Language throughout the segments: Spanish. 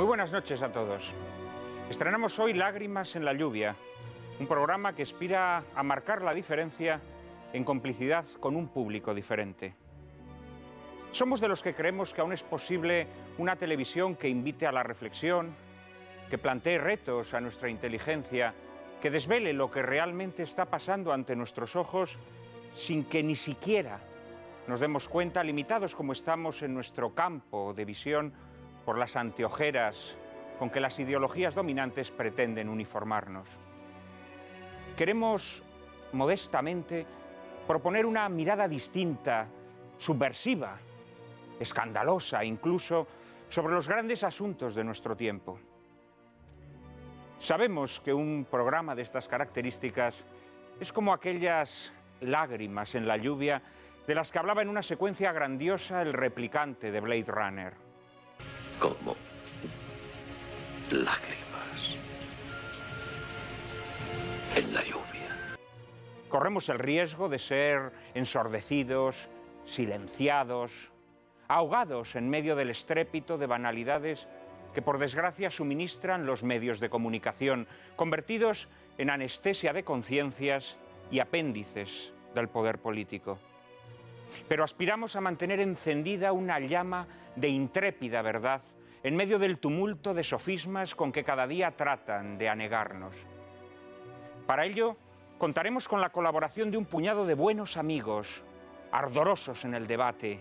Muy buenas noches a todos. Estrenamos hoy Lágrimas en la lluvia, un programa que aspira a marcar la diferencia en complicidad con un público diferente. Somos de los que creemos que aún es posible una televisión que invite a la reflexión, que plantee retos a nuestra inteligencia, que desvele lo que realmente está pasando ante nuestros ojos sin que ni siquiera nos demos cuenta, limitados como estamos en nuestro campo de visión por las anteojeras con que las ideologías dominantes pretenden uniformarnos. Queremos, modestamente, proponer una mirada distinta, subversiva, escandalosa incluso, sobre los grandes asuntos de nuestro tiempo. Sabemos que un programa de estas características es como aquellas lágrimas en la lluvia de las que hablaba en una secuencia grandiosa el replicante de Blade Runner. Como lágrimas en la lluvia. Corremos el riesgo de ser ensordecidos, silenciados, ahogados en medio del estrépito de banalidades que por desgracia suministran los medios de comunicación, convertidos en anestesia de conciencias y apéndices del poder político. Pero aspiramos a mantener encendida una llama de intrépida verdad en medio del tumulto de sofismas con que cada día tratan de anegarnos. Para ello, contaremos con la colaboración de un puñado de buenos amigos, ardorosos en el debate,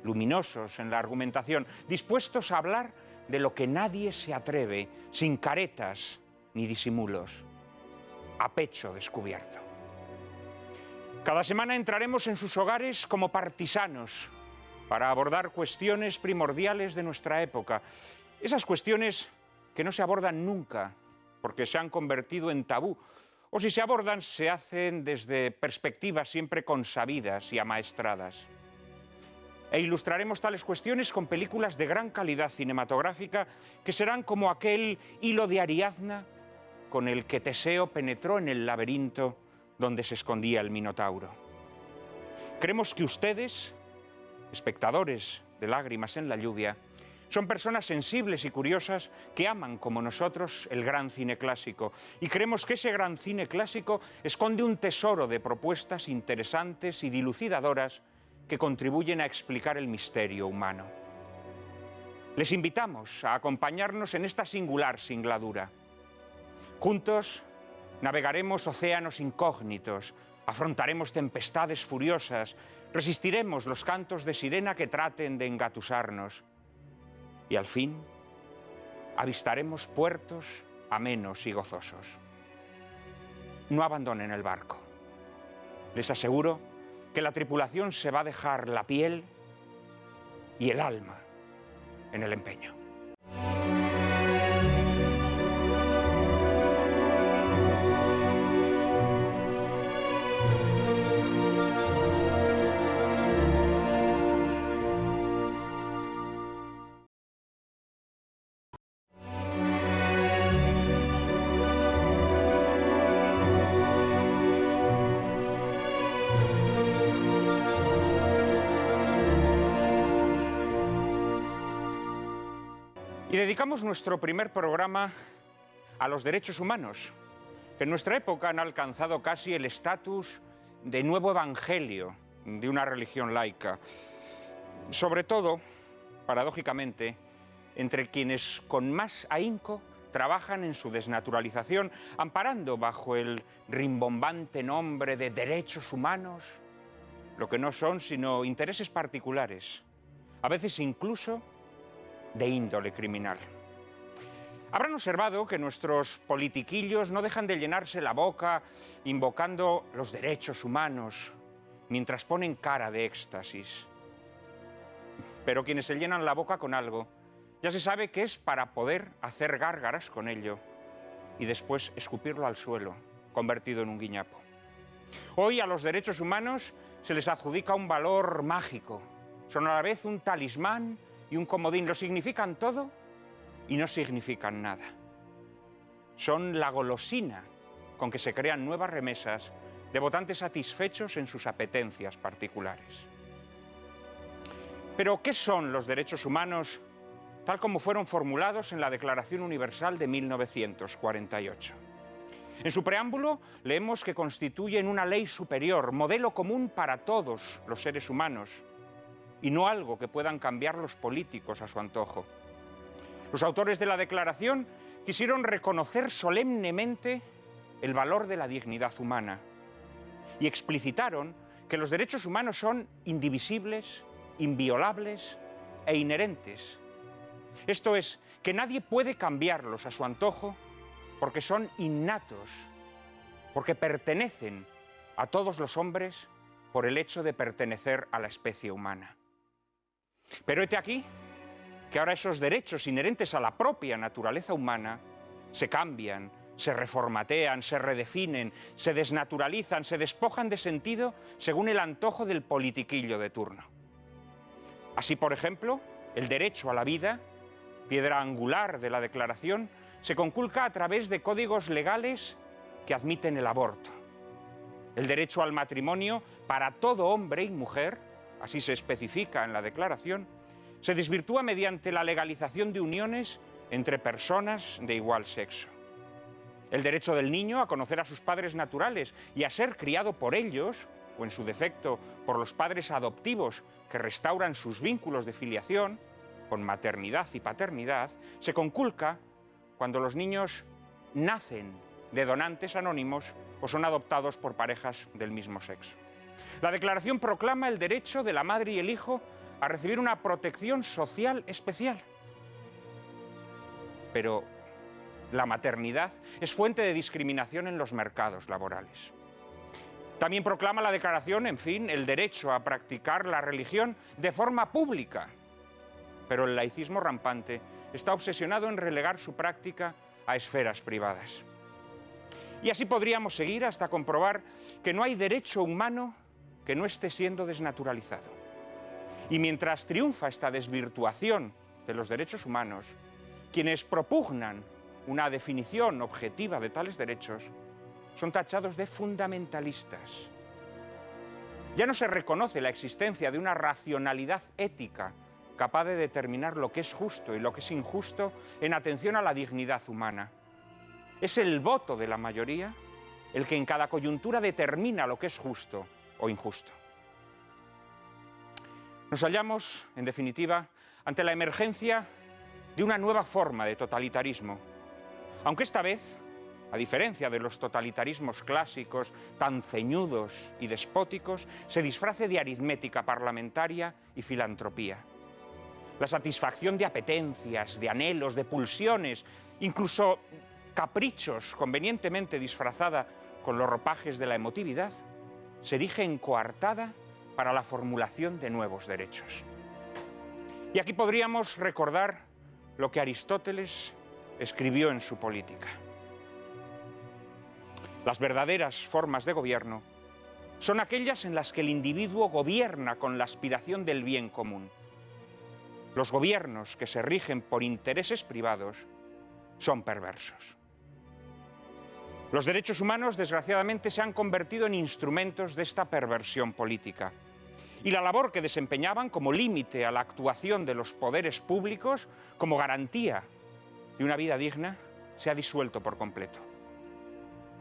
luminosos en la argumentación, dispuestos a hablar de lo que nadie se atreve, sin caretas ni disimulos, a pecho descubierto. Cada semana entraremos en sus hogares como partisanos para abordar cuestiones primordiales de nuestra época. Esas cuestiones que no se abordan nunca porque se han convertido en tabú, o si se abordan se hacen desde perspectivas siempre consabidas y amaestradas. E ilustraremos tales cuestiones con películas de gran calidad cinematográfica que serán como aquel hilo de Ariadna con el que Teseo penetró en el laberinto donde se escondía el Minotauro. Creemos que ustedes, espectadores de Lágrimas en la lluvia, son personas sensibles y curiosas que aman, como nosotros, el gran cine clásico. Y creemos que ese gran cine clásico esconde un tesoro de propuestas interesantes y dilucidadoras que contribuyen a explicar el misterio humano. Les invitamos a acompañarnos en esta singular singladura. Juntos navegaremos océanos incógnitos, afrontaremos tempestades furiosas, resistiremos los cantos de sirena que traten de engatusarnos. Y al fin, avistaremos puertos amenos y gozosos. No abandonen el barco. Les aseguro que la tripulación se va a dejar la piel y el alma en el empeño. Y dedicamos nuestro primer programa a los derechos humanos, que en nuestra época han alcanzado casi el estatus de nuevo evangelio de una religión laica. Sobre todo, paradójicamente, entre quienes con más ahínco trabajan en su desnaturalización, amparando bajo el rimbombante nombre de derechos humanos lo que no son sino intereses particulares, a veces incluso de índole criminal. Habrán observado que nuestros politiquillos no dejan de llenarse la boca invocando los derechos humanos mientras ponen cara de éxtasis. Pero quienes se llenan la boca con algo, ya se sabe que es para poder hacer gárgaras con ello y después escupirlo al suelo, convertido en un guiñapo. Hoy a los derechos humanos se les adjudica un valor mágico. Son a la vez un talismán y un comodín. Lo significan todo y no significan nada. Son la golosina con que se crean nuevas remesas de votantes satisfechos en sus apetencias particulares. Pero, ¿qué son los derechos humanos tal como fueron formulados en la Declaración Universal de 1948. En su preámbulo leemos que constituyen una ley superior, modelo común para todos los seres humanos, y no algo que puedan cambiar los políticos a su antojo. Los autores de la Declaración quisieron reconocer solemnemente el valor de la dignidad humana y explicitaron que los derechos humanos son indivisibles, inviolables e inherentes. Esto es, que nadie puede cambiarlos a su antojo porque son innatos, porque pertenecen a todos los hombres por el hecho de pertenecer a la especie humana. Pero hete aquí que ahora esos derechos inherentes a la propia naturaleza humana se cambian, se reformatean, se redefinen, se desnaturalizan, se despojan de sentido según el antojo del politiquillo de turno. Así, por ejemplo, el derecho a la vida, piedra angular de la Declaración, se conculca a través de códigos legales que admiten el aborto. El derecho al matrimonio para todo hombre y mujer, así se especifica en la Declaración, se desvirtúa mediante la legalización de uniones entre personas de igual sexo. El derecho del niño a conocer a sus padres naturales y a ser criado por ellos, o en su defecto por los padres adoptivos que restauran sus vínculos de filiación, con maternidad y paternidad, se conculca cuando los niños nacen de donantes anónimos o son adoptados por parejas del mismo sexo. La Declaración proclama el derecho de la madre y el hijo a recibir una protección social especial. Pero la maternidad es fuente de discriminación en los mercados laborales. También proclama la Declaración, en fin, el derecho a practicar la religión de forma pública. Pero el laicismo rampante está obsesionado en relegar su práctica a esferas privadas. Y así podríamos seguir hasta comprobar que no hay derecho humano que no esté siendo desnaturalizado. Y mientras triunfa esta desvirtuación de los derechos humanos, quienes propugnan una definición objetiva de tales derechos son tachados de fundamentalistas. Ya no se reconoce la existencia de una racionalidad ética capaz de determinar lo que es justo y lo que es injusto en atención a la dignidad humana. Es el voto de la mayoría el que en cada coyuntura determina lo que es justo o injusto. Nos hallamos, en definitiva, ante la emergencia de una nueva forma de totalitarismo, aunque esta vez, a diferencia de los totalitarismos clásicos tan ceñudos y despóticos, se disfrace de aritmética parlamentaria y filantropía. La satisfacción de apetencias, de anhelos, de pulsiones, incluso caprichos convenientemente disfrazada con los ropajes de la emotividad, se erige en coartada para la formulación de nuevos derechos. Y aquí podríamos recordar lo que Aristóteles escribió en su Política. Las verdaderas formas de gobierno son aquellas en las que el individuo gobierna con la aspiración del bien común. Los gobiernos que se rigen por intereses privados son perversos. Los derechos humanos, desgraciadamente, se han convertido en instrumentos de esta perversión política. Y la labor que desempeñaban como límite a la actuación de los poderes públicos, como garantía de una vida digna, se ha disuelto por completo.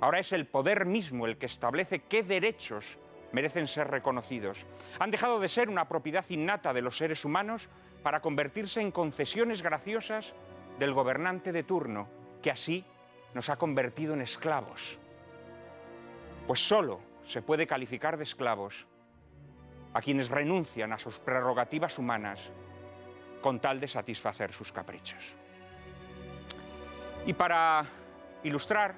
Ahora es el poder mismo el que establece qué derechos merecen ser reconocidos. Han dejado de ser una propiedad innata de los seres humanos para convertirse en concesiones graciosas del gobernante de turno, que así nos ha convertido en esclavos. Pues solo se puede calificar de esclavos a quienes renuncian a sus prerrogativas humanas con tal de satisfacer sus caprichos. Y para ilustrar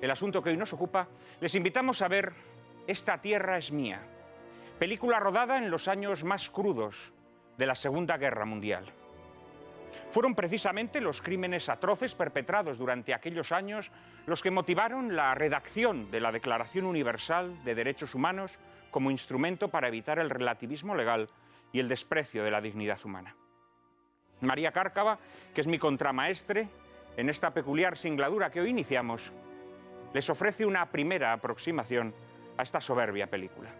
el asunto que hoy nos ocupa, les invitamos a ver Esta tierra es mía, película rodada en los años más crudos de la Segunda Guerra Mundial. Fueron precisamente los crímenes atroces perpetrados durante aquellos años los que motivaron la redacción de la Declaración Universal de Derechos Humanos como instrumento para evitar el relativismo legal y el desprecio de la dignidad humana. María Cárcava, que es mi contramaestre en esta peculiar singladura que hoy iniciamos, les ofrece una primera aproximación a esta soberbia película.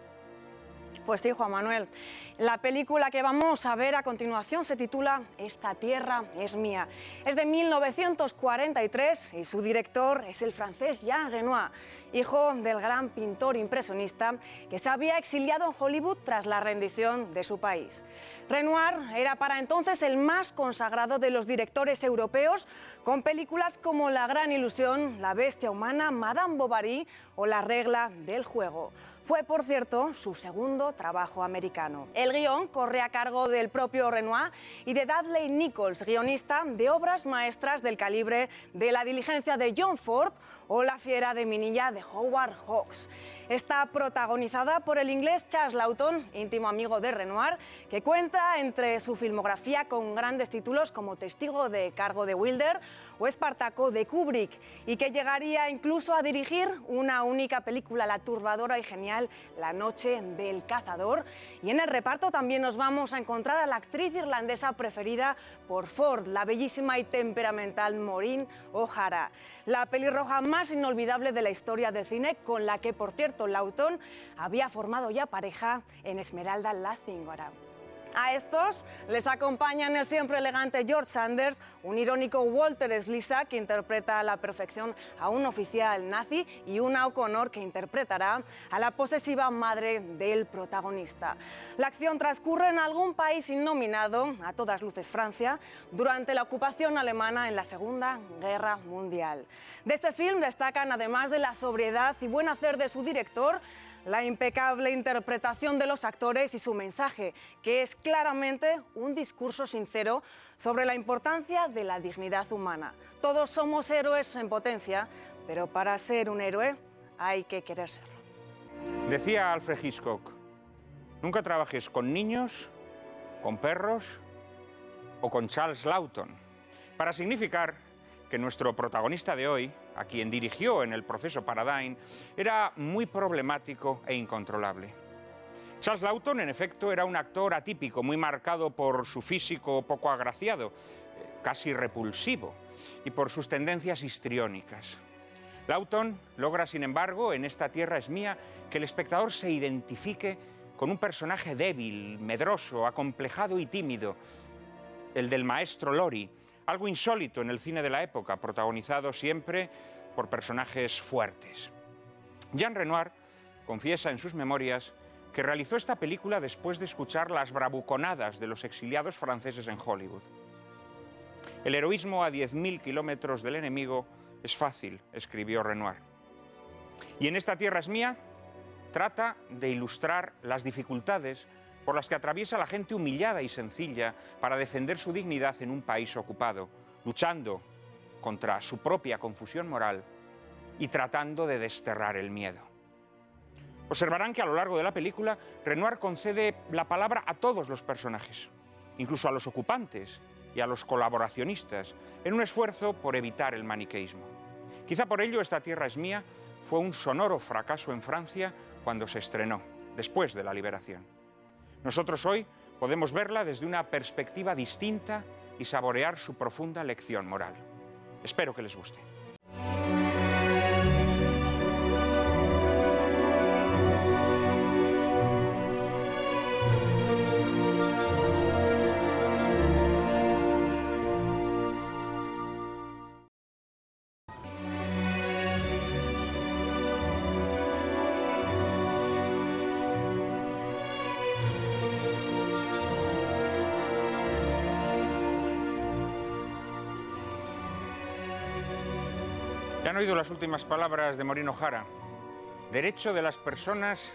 Pues sí, Juan Manuel. La película que vamos a ver a continuación se titula Esta tierra es mía. Es de 1943 y su director es el francés Jean Renoir, hijo del gran pintor impresionista que se había exiliado en Hollywood tras la rendición de su país. Renoir era para entonces el más consagrado de los directores europeos, con películas como La gran ilusión, La bestia humana, Madame Bovary o La regla del juego. Fue, por cierto, su segundo trabajo americano. El guión corre a cargo del propio Renoir y de Dudley Nichols, guionista de obras maestras del calibre de La diligencia de John Ford o La fiera de Minilla de Howard Hawks. Está protagonizada por el inglés Charles Laughton, íntimo amigo de Renoir, que cuenta entre su filmografía con grandes títulos como Testigo de cargo de Wilder o Espartaco de Kubrick, y que llegaría incluso a dirigir una única película, la turbadora y genial La noche del cazador. Y en el reparto también nos vamos a encontrar a la actriz irlandesa preferida por Ford, la bellísima y temperamental Maureen O'Hara, la pelirroja más inolvidable de la historia del cine, con la que, por cierto, Laughton había formado ya pareja en Esmeralda la Cingara. A estos les acompañan el siempre elegante George Sanders, un irónico Walter Slisa, que interpreta a la perfección a un oficial nazi, y una O'Connor, que interpretará a la posesiva madre del protagonista. La acción transcurre en algún país innominado, a todas luces Francia, durante la ocupación alemana en la Segunda Guerra Mundial. De este film destacan, además de la sobriedad y buen hacer de su director, la impecable interpretación de los actores y su mensaje, que es claramente un discurso sincero sobre la importancia de la dignidad humana. Todos somos héroes en potencia, pero para ser un héroe hay que querer serlo. Decía Alfred Hitchcock, nunca trabajes con niños, con perros o con Charles Laughton, para significar que nuestro protagonista de hoy, a quien dirigió en el proceso Paradigm, era muy problemático e incontrolable. Charles Laughton, en efecto, era un actor atípico, muy marcado por su físico poco agraciado, casi repulsivo, y por sus tendencias histriónicas. Laughton logra, sin embargo, en Esta tierra es mía, que el espectador se identifique con un personaje débil, medroso, acomplejado y tímido, el del maestro Lori, algo insólito en el cine de la época, protagonizado siempre por personajes fuertes. Jean Renoir confiesa en sus memorias que realizó esta película después de escuchar las bravuconadas de los exiliados franceses en Hollywood. El heroísmo a 10.000 kilómetros del enemigo es fácil, escribió Renoir. Y en Esta tierra es mía trata de ilustrar las dificultades por las que atraviesa la gente humillada y sencilla para defender su dignidad en un país ocupado, luchando contra su propia confusión moral y tratando de desterrar el miedo. Observarán que a lo largo de la película, Renoir concede la palabra a todos los personajes, incluso a los ocupantes y a los colaboracionistas, en un esfuerzo por evitar el maniqueísmo. Quizá por ello Esta tierra es mía fue un sonoro fracaso en Francia cuando se estrenó, después de la liberación. Nosotros hoy podemos verla desde una perspectiva distinta y saborear su profunda lección moral. Espero que les guste. Ya han oído las últimas palabras de Maureen O'Hara. Derecho de las personas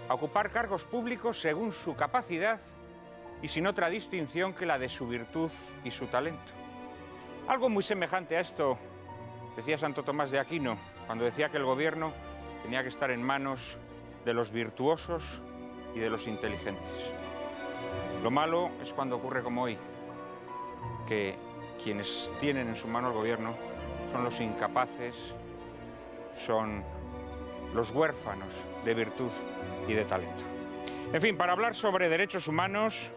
a ocupar cargos públicos según su capacidad y sin otra distinción que la de su virtud y su talento. Algo muy semejante a esto decía Santo Tomás de Aquino cuando decía que el gobierno tenía que estar en manos de los virtuosos y de los inteligentes. Lo malo es cuando ocurre como hoy, que quienes tienen en su mano el gobierno son los incapaces, son los huérfanos de virtud y de talento. En fin, para hablar sobre derechos humanos,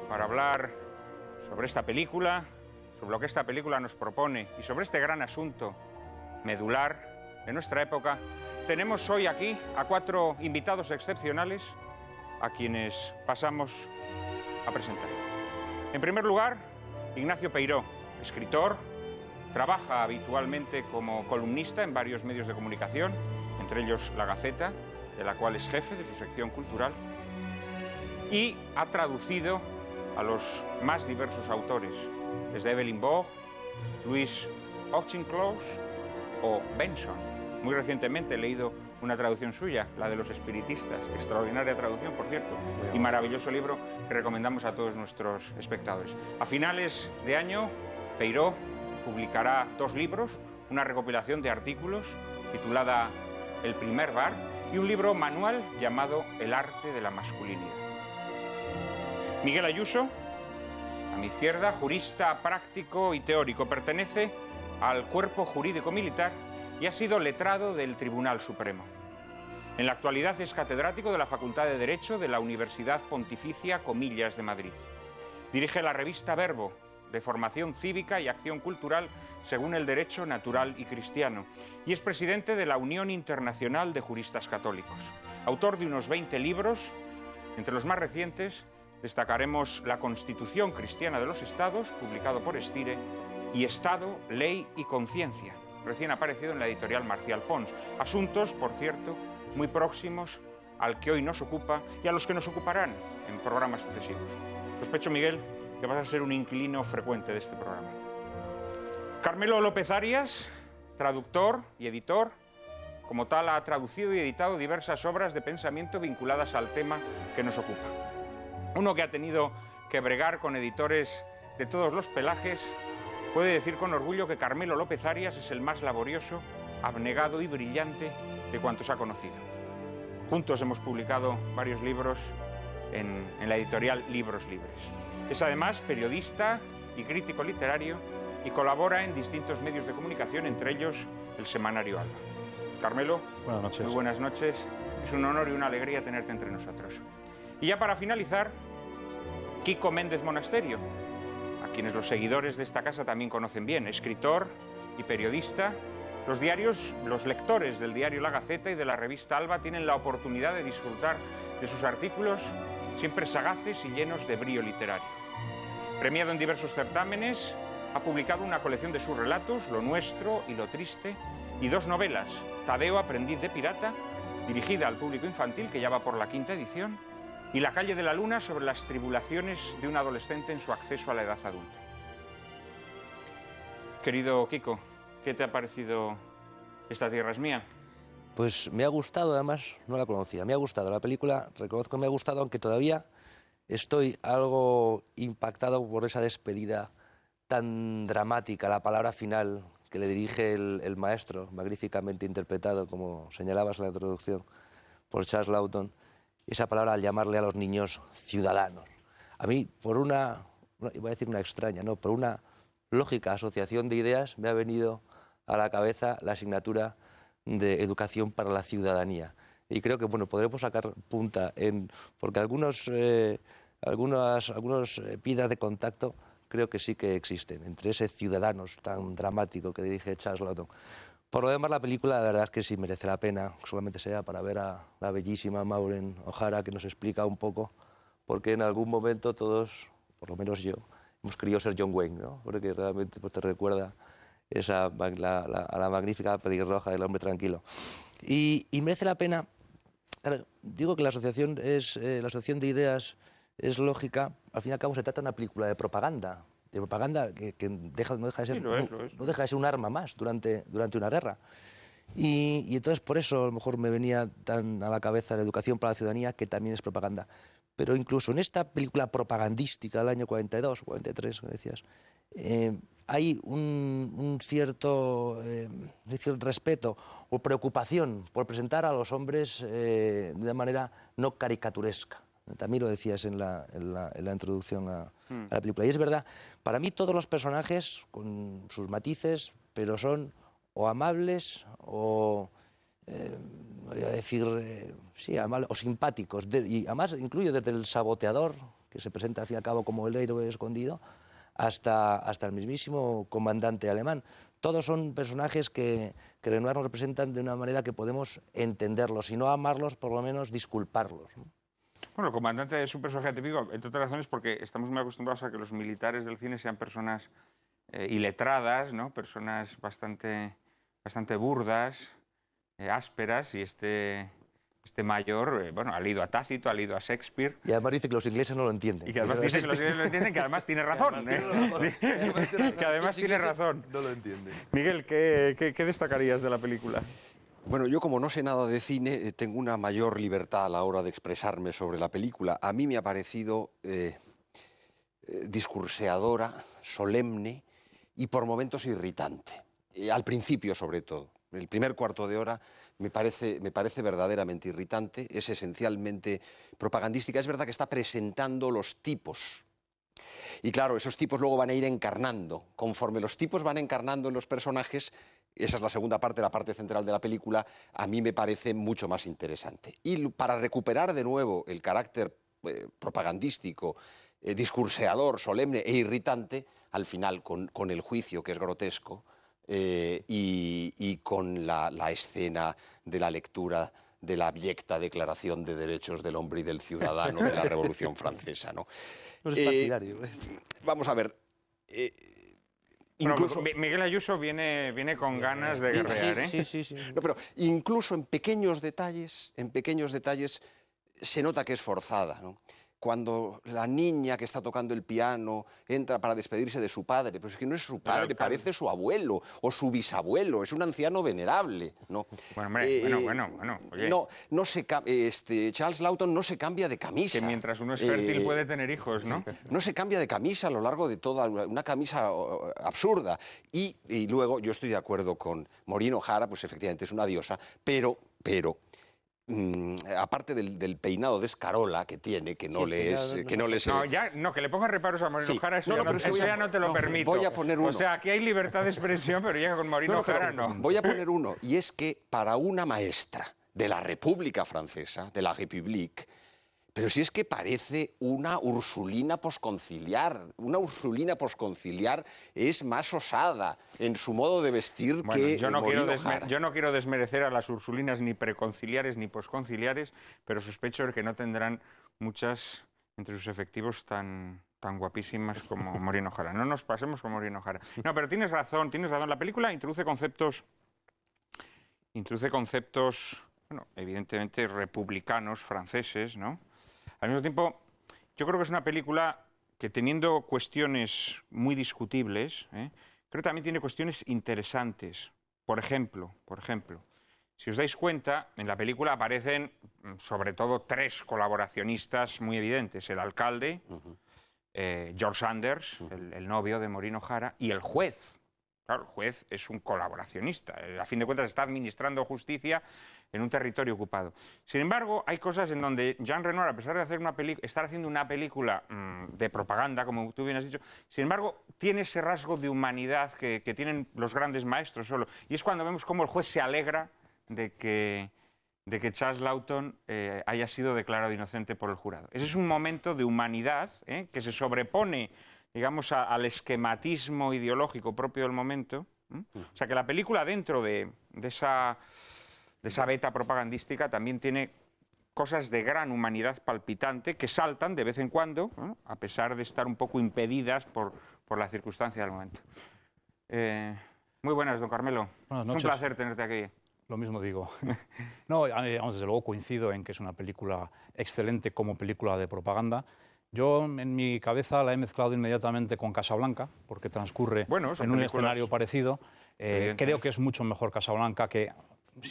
para hablar sobre esta película, sobre lo que esta película nos propone y sobre este gran asunto medular de nuestra época, tenemos hoy aquí a 4 invitados excepcionales a quienes pasamos a presentar. En primer lugar, Ignacio Peiró, escritor, trabaja habitualmente como columnista en varios medios de comunicación, entre ellos La Gaceta, de la cual es jefe de su sección cultural, y ha traducido a los más diversos autores, desde Evelyn Waugh, Louis Auchincloss o Benson. Muy recientemente he leído una traducción suya, la de Los Espiritistas, extraordinaria traducción, por cierto, y maravilloso libro que recomendamos a todos nuestros espectadores. A finales de año, Peiró publicará 2 libros, una recopilación de artículos titulada El primer bar y un libro manual llamado El arte de la masculinidad. Miguel Ayuso, a mi izquierda, jurista práctico y teórico, pertenece al cuerpo jurídico militar y ha sido letrado del Tribunal Supremo. En la actualidad es catedrático de la Facultad de Derecho de la Universidad Pontificia Comillas de Madrid. Dirige la revista Verbo, de formación cívica y acción cultural según el derecho natural y cristiano, y es presidente de la Unión Internacional de Juristas Católicos. Autor de unos 20 libros, entre los más recientes destacaremos La Constitución Cristiana de los Estados, publicado por Estire, y Estado, Ley y Conciencia, recién aparecido en la editorial Marcial Pons. Asuntos, por cierto, muy próximos al que hoy nos ocupa y a los que nos ocuparán en programas sucesivos. Sospecho, Miguel, que vas a ser un inquilino frecuente de este programa. Carmelo López Arias, traductor y editor, como tal ha traducido y editado diversas obras de pensamiento vinculadas al tema que nos ocupa. Uno que ha tenido que bregar con editores de todos los pelajes puede decir con orgullo que Carmelo López Arias es el más laborioso, abnegado y brillante de cuantos ha conocido. Juntos hemos publicado varios libros en la editorial Libros Libres. Es además periodista y crítico literario y colabora en distintos medios de comunicación, entre ellos el semanario Alba. Carmelo, buenas noches. Muy buenas noches. Es un honor y una alegría tenerte entre nosotros. Y ya para finalizar, Quico Méndez Monasterio, a quienes los seguidores de esta casa también conocen bien, escritor y periodista. Los lectores del diario La Gaceta y de la revista Alba tienen la oportunidad de disfrutar de sus artículos siempre sagaces y llenos de brío literario. Premiado en diversos certámenes, ha publicado una colección de sus relatos, Lo Nuestro y Lo Triste, y 2 novelas, Tadeo, aprendiz de pirata, dirigida al público infantil, que ya va por la 5ª edición, y La calle de la luna, sobre las tribulaciones de un adolescente en su acceso a la edad adulta. Querido Quico, ¿qué te ha parecido Esta tierra es mía? Pues me ha gustado, además no la conocía, me ha gustado la película, reconozco que me ha gustado, aunque todavía estoy algo impactado por esa despedida tan dramática, la palabra final que le dirige el maestro, magníficamente interpretado, como señalabas en la introducción, por Charles Laughton, esa palabra al llamarle a los niños ciudadanos. A mí, por iba a decir una extraña, no, por una lógica asociación de ideas, me ha venido a la cabeza la asignatura de Educación para la Ciudadanía. Y creo que bueno, podremos sacar punta porque algunos piedras de contacto creo que sí que existen, entre ese ciudadanos tan dramático que dirige Charles Laughton. Por lo demás, la película, la verdad es que sí merece la pena, solamente sea para ver a la bellísima Maureen O'Hara, que nos explica un poco por qué en algún momento todos, por lo menos yo, hemos querido ser John Wayne, ¿no? Porque realmente pues, te recuerda a la magnífica pelirroja del hombre tranquilo. Y merece la pena, claro, digo que la asociación de ideas es lógica, al fin y al cabo se trata de una película de propaganda que no deja de ser un arma más durante una guerra. Y entonces por eso a lo mejor me venía tan a la cabeza la Educación para la Ciudadanía, que también es propaganda. Pero incluso en esta película propagandística del año 42, 43, como decías, hay un cierto respeto o preocupación por presentar a los hombres de una manera no caricaturesca. También lo decías en la introducción a la película. Y es verdad, para mí todos los personajes, con sus matices, pero son o amables o, voy a decir, sí, amables o simpáticos. Y además incluyo desde el saboteador, que se presenta al fin y al cabo como el héroe escondido, hasta el mismísimo comandante alemán. Todos son personajes que Renoir nos representan de una manera que podemos entenderlos, si no amarlos, por lo menos disculparlos, ¿no? Bueno, el comandante es un personaje típico, entre otras razones, porque estamos muy acostumbrados a que los militares del cine sean personas iletradas, ¿no? Personas bastante burdas, ásperas, y este mayor, bueno, ha leído a Tácito, ha leído a Shakespeare. Y además dice que los ingleses no lo entienden. Y que además dice que los ingleses no lo entienden, que además tiene razón. Que además tiene razón. No lo entienden. Miguel, ¿qué destacarías de la película? Bueno, yo como no sé nada de cine, tengo una mayor libertad a la hora de expresarme sobre la película. A mí me ha parecido discurseadora, solemne y por momentos irritante. Al principio, sobre todo. El primer cuarto de hora me parece verdaderamente irritante, es esencialmente propagandística. Es verdad que está presentando los tipos. Y claro, esos tipos luego van a ir encarnando. Conforme los tipos van encarnando en los personajes, esa es la segunda parte, la parte central de la película, a mí me parece mucho más interesante. Y para recuperar de nuevo el carácter propagandístico, discurseador, solemne e irritante, al final con el juicio, que es grotesco, y con la escena de la lectura de la abyecta Declaración de Derechos del Hombre y del Ciudadano de la Revolución Francesa, ¿no? No es partidario. Vamos a ver. Incluso... Bueno, Miguel Ayuso viene con ganas de guerrear, ¿eh? Sí. No, pero incluso en pequeños detalles se nota que es forzada, ¿no? Cuando la niña que está tocando el piano entra para despedirse de su padre, pero es que no es su padre, parece su abuelo o su bisabuelo, es un anciano venerable, ¿no? Bueno, hombre, oye. No se Charles Lawton no se cambia de camisa. Que mientras uno es fértil puede tener hijos, ¿no? No se cambia de camisa a lo largo de toda una camisa absurda. Y luego yo estoy de acuerdo con Maureen O'Hara, pues efectivamente es una diosa, pero aparte del peinado de escarola que tiene, que no le es... No, que le ponga reparos a Maureen O'Hara, eso ya no te lo permito. Voy a poner uno. O sea, aquí hay libertad de expresión, pero ya con Maureen O'Hara no. Voy a poner uno, y es que para una maestra de la República Francesa, de la République, pero si es que parece una Ursulina posconciliar. Una Ursulina posconciliar es más osada en su modo de vestir que yo no quiero desmerecer a las Ursulinas ni preconciliares ni posconciliares, pero sospecho de que no tendrán muchas entre sus efectivos tan guapísimas como Maureen O'Hara. No nos pasemos con Maureen O'Hara. No, pero tienes razón. La película introduce conceptos, bueno, evidentemente republicanos, franceses, ¿no? Al mismo tiempo, yo creo que es una película que, teniendo cuestiones muy discutibles, creo que también tiene cuestiones interesantes. Por ejemplo, si os dais cuenta, en la película aparecen sobre todo 3 colaboracionistas muy evidentes: el alcalde, George Sanders, el novio de Maureen O'Hara, y el juez. Claro, el juez es un colaboracionista. A fin de cuentas está administrando justicia en un territorio ocupado. Sin embargo, hay cosas en donde Jean Renoir, a pesar de estar haciendo una película de propaganda, como tú bien has dicho, sin embargo, tiene ese rasgo de humanidad que tienen los grandes maestros solo. Y es cuando vemos cómo el juez se alegra de que Charles Lawton haya sido declarado inocente por el jurado. Ese es un momento de humanidad que se sobrepone, digamos, al esquematismo ideológico propio del momento. O sea, que la película, dentro de esa beta propagandística, también tiene cosas de gran humanidad palpitante que saltan de vez en cuando, ¿no? A pesar de estar un poco impedidas por la circunstancia del momento. Muy buenas, don Carmelo. Buenas noches. Es un placer tenerte aquí. Lo mismo digo. No, desde luego coincido en que es una película excelente como película de propaganda. Yo, en mi cabeza, la he mezclado inmediatamente con Casablanca, porque transcurre en un escenario parecido. Creo que es mucho mejor Casablanca, que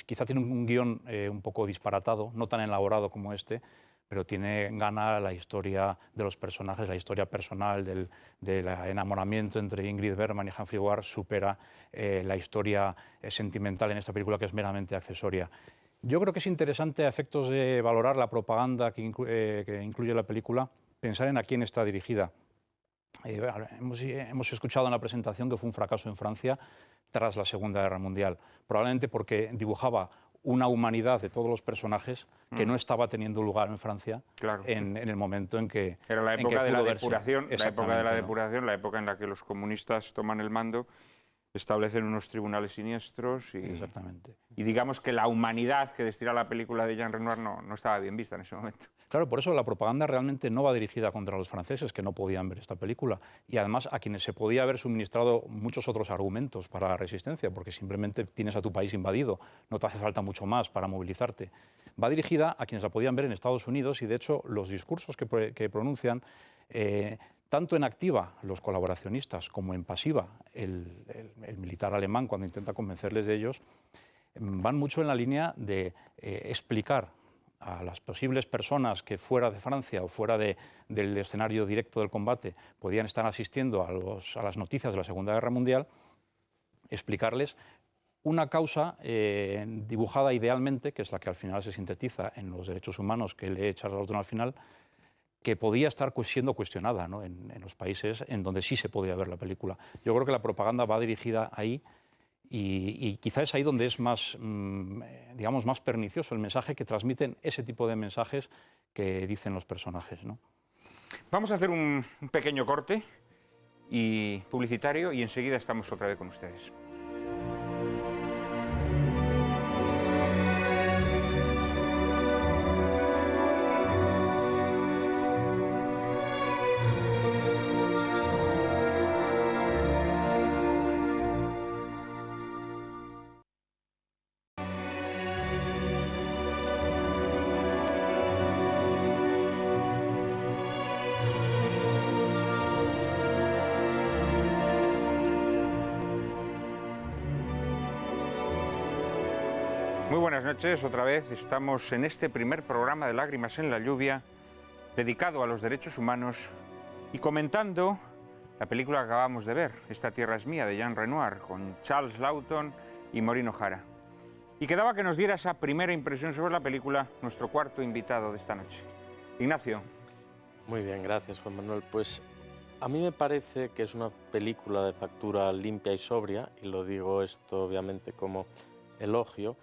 quizá tiene un guión un poco disparatado, no tan elaborado como este, pero gana la historia de los personajes, la historia personal del enamoramiento entre Ingrid Bergman y Humphrey Ward, supera la historia sentimental en esta película, que es meramente accesoria. Yo creo que es interesante, a efectos de valorar la propaganda que incluye la película, pensar en a quién está dirigida. Hemos escuchado en la presentación que fue un fracaso en Francia tras la Segunda Guerra Mundial, probablemente porque dibujaba una humanidad de todos los personajes que no estaba teniendo lugar en Francia en el momento en que... Era la época de la depuración, la época en la que los comunistas toman el mando establecen unos tribunales siniestros Exactamente. y digamos que la humanidad que destila la película de Jean Renoir no estaba bien vista en ese momento. Claro, por eso la propaganda realmente no va dirigida contra los franceses que no podían ver esta película y además a quienes se podía haber suministrado muchos otros argumentos para la resistencia, porque simplemente tienes a tu país invadido, no te hace falta mucho más para movilizarte. Va dirigida a quienes la podían ver en Estados Unidos y de hecho los discursos que pronuncian, tanto en activa los colaboracionistas como en pasiva el militar alemán cuando intenta convencerles de ellos, van mucho en la línea de explicar a las posibles personas que fuera de Francia o fuera del escenario directo del combate podían estar asistiendo a las noticias de la Segunda Guerra Mundial, explicarles una causa dibujada idealmente, que es la que al final se sintetiza en los derechos humanos que lee Charles Laughton al final, que podía estar siendo cuestionada, ¿no?, en los países en donde sí se podía ver la película. Yo creo que la propaganda va dirigida ahí y quizá es ahí donde es más, digamos, más pernicioso el mensaje que transmiten ese tipo de mensajes que dicen los personajes, ¿no? Vamos a hacer un pequeño corte publicitario y enseguida estamos otra vez con ustedes. Muy buenas noches, otra vez estamos en este primer programa de Lágrimas en la lluvia, dedicado a los derechos humanos y comentando la película que acabamos de ver, Esta tierra es mía, de Jean Renoir, con Charles Laughton y Maureen O'Hara. Y quedaba que nos diera esa primera impresión sobre la película nuestro cuarto invitado de esta noche. Ignacio. Muy bien, gracias, Juan Manuel. Pues a mí me parece que es una película de factura limpia y sobria, y lo digo esto obviamente como elogio,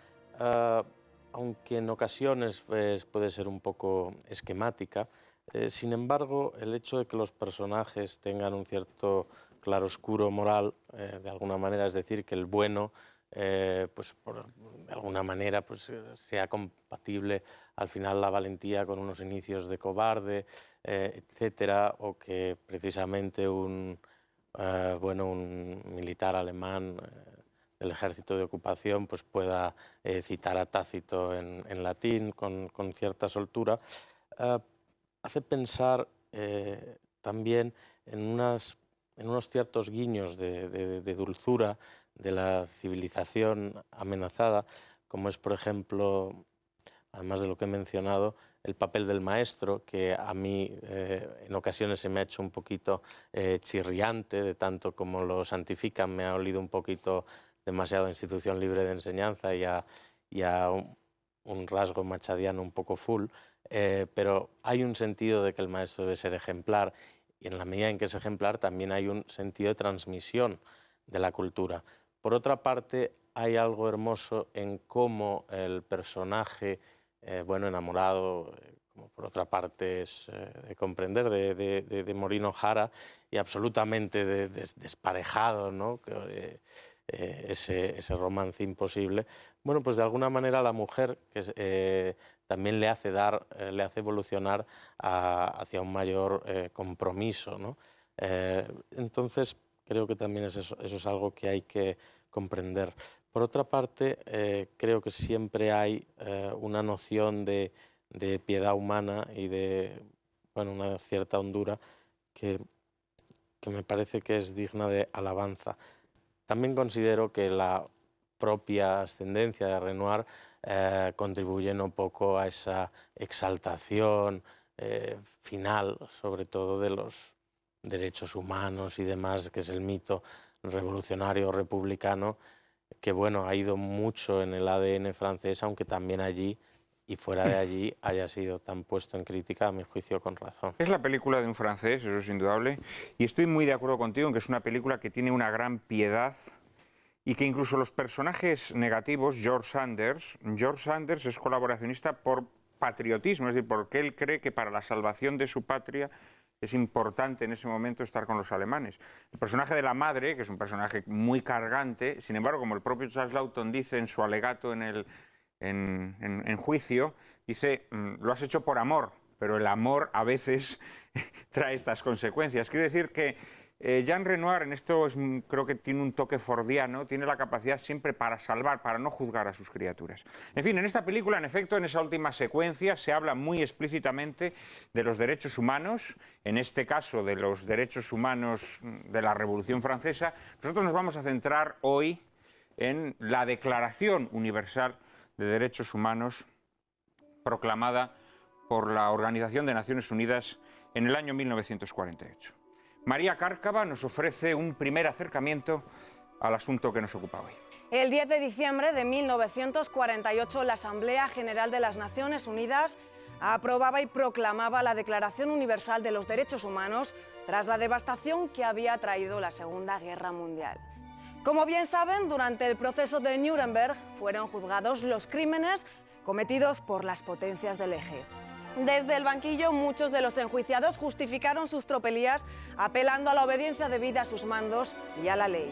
aunque en ocasiones puede ser un poco esquemática. Sin embargo, el hecho de que los personajes tengan un cierto claroscuro moral, de alguna manera, es decir, que el bueno, pues de alguna manera, pues, sea compatible al final la valentía con unos inicios de cobarde, etcétera, o que precisamente un militar alemán el ejército de ocupación pues pueda citar a Tácito en latín con cierta soltura, hace pensar también en unos ciertos guiños de dulzura de la civilización amenazada, como es, por ejemplo, además de lo que he mencionado, el papel del maestro, que a mí en ocasiones se me ha hecho un poquito chirriante, de tanto como lo santifican, me ha olido un poquito demasiado institución libre de enseñanza y a un rasgo machadiano un poco full, pero hay un sentido de que el maestro debe ser ejemplar, y en la medida en que es ejemplar también hay un sentido de transmisión de la cultura. Por otra parte, hay algo hermoso en cómo el personaje, enamorado, como por otra parte es de comprender, de Maureen O'Hara, y absolutamente desparejado, ¿no? Ese romance imposible, bueno, pues de alguna manera la mujer que también le hace evolucionar hacia un mayor compromiso, ¿no? Entonces creo que también eso es algo que hay que comprender. Por otra parte, creo que siempre hay una noción de piedad humana y de una cierta hondura que me parece que es digna de alabanza. También considero que la propia ascendencia de Renoir contribuye no poco a esa exaltación final, sobre todo de los derechos humanos y demás, que es el mito revolucionario republicano, que ha ido mucho en el ADN francés, aunque también allí y fuera de allí haya sido tan puesto en crítica, a mi juicio, con razón. Es la película de un francés, eso es indudable, y estoy muy de acuerdo contigo en que es una película que tiene una gran piedad y que incluso los personajes negativos, George Sanders es colaboracionista por patriotismo, es decir, porque él cree que para la salvación de su patria es importante en ese momento estar con los alemanes. El personaje de la madre, que es un personaje muy cargante, sin embargo, como el propio Charles Laughton dice en su alegato en juicio, dice, lo has hecho por amor, pero el amor a veces trae estas consecuencias. Quiere decir que Jean Renoir en esto creo que tiene un toque fordiano, tiene la capacidad siempre para salvar, para no juzgar a sus criaturas. En fin, en esta película, en efecto, en esa última secuencia se habla muy explícitamente de los derechos humanos, en este caso de los derechos humanos de la Revolución Francesa. Nosotros nos vamos a centrar hoy en la Declaración Universal de Derechos Humanos proclamada por la Organización de Naciones Unidas en el año 1948. María Cárcava nos ofrece un primer acercamiento al asunto que nos ocupa hoy. El 10 de diciembre de 1948, la Asamblea General de las Naciones Unidas aprobaba y proclamaba la Declaración Universal de los Derechos Humanos tras la devastación que había traído la Segunda Guerra Mundial. Como bien saben, durante el proceso de Nuremberg fueron juzgados los crímenes cometidos por las potencias del eje. Desde el banquillo, muchos de los enjuiciados justificaron sus tropelías apelando a la obediencia debida a sus mandos y a la ley.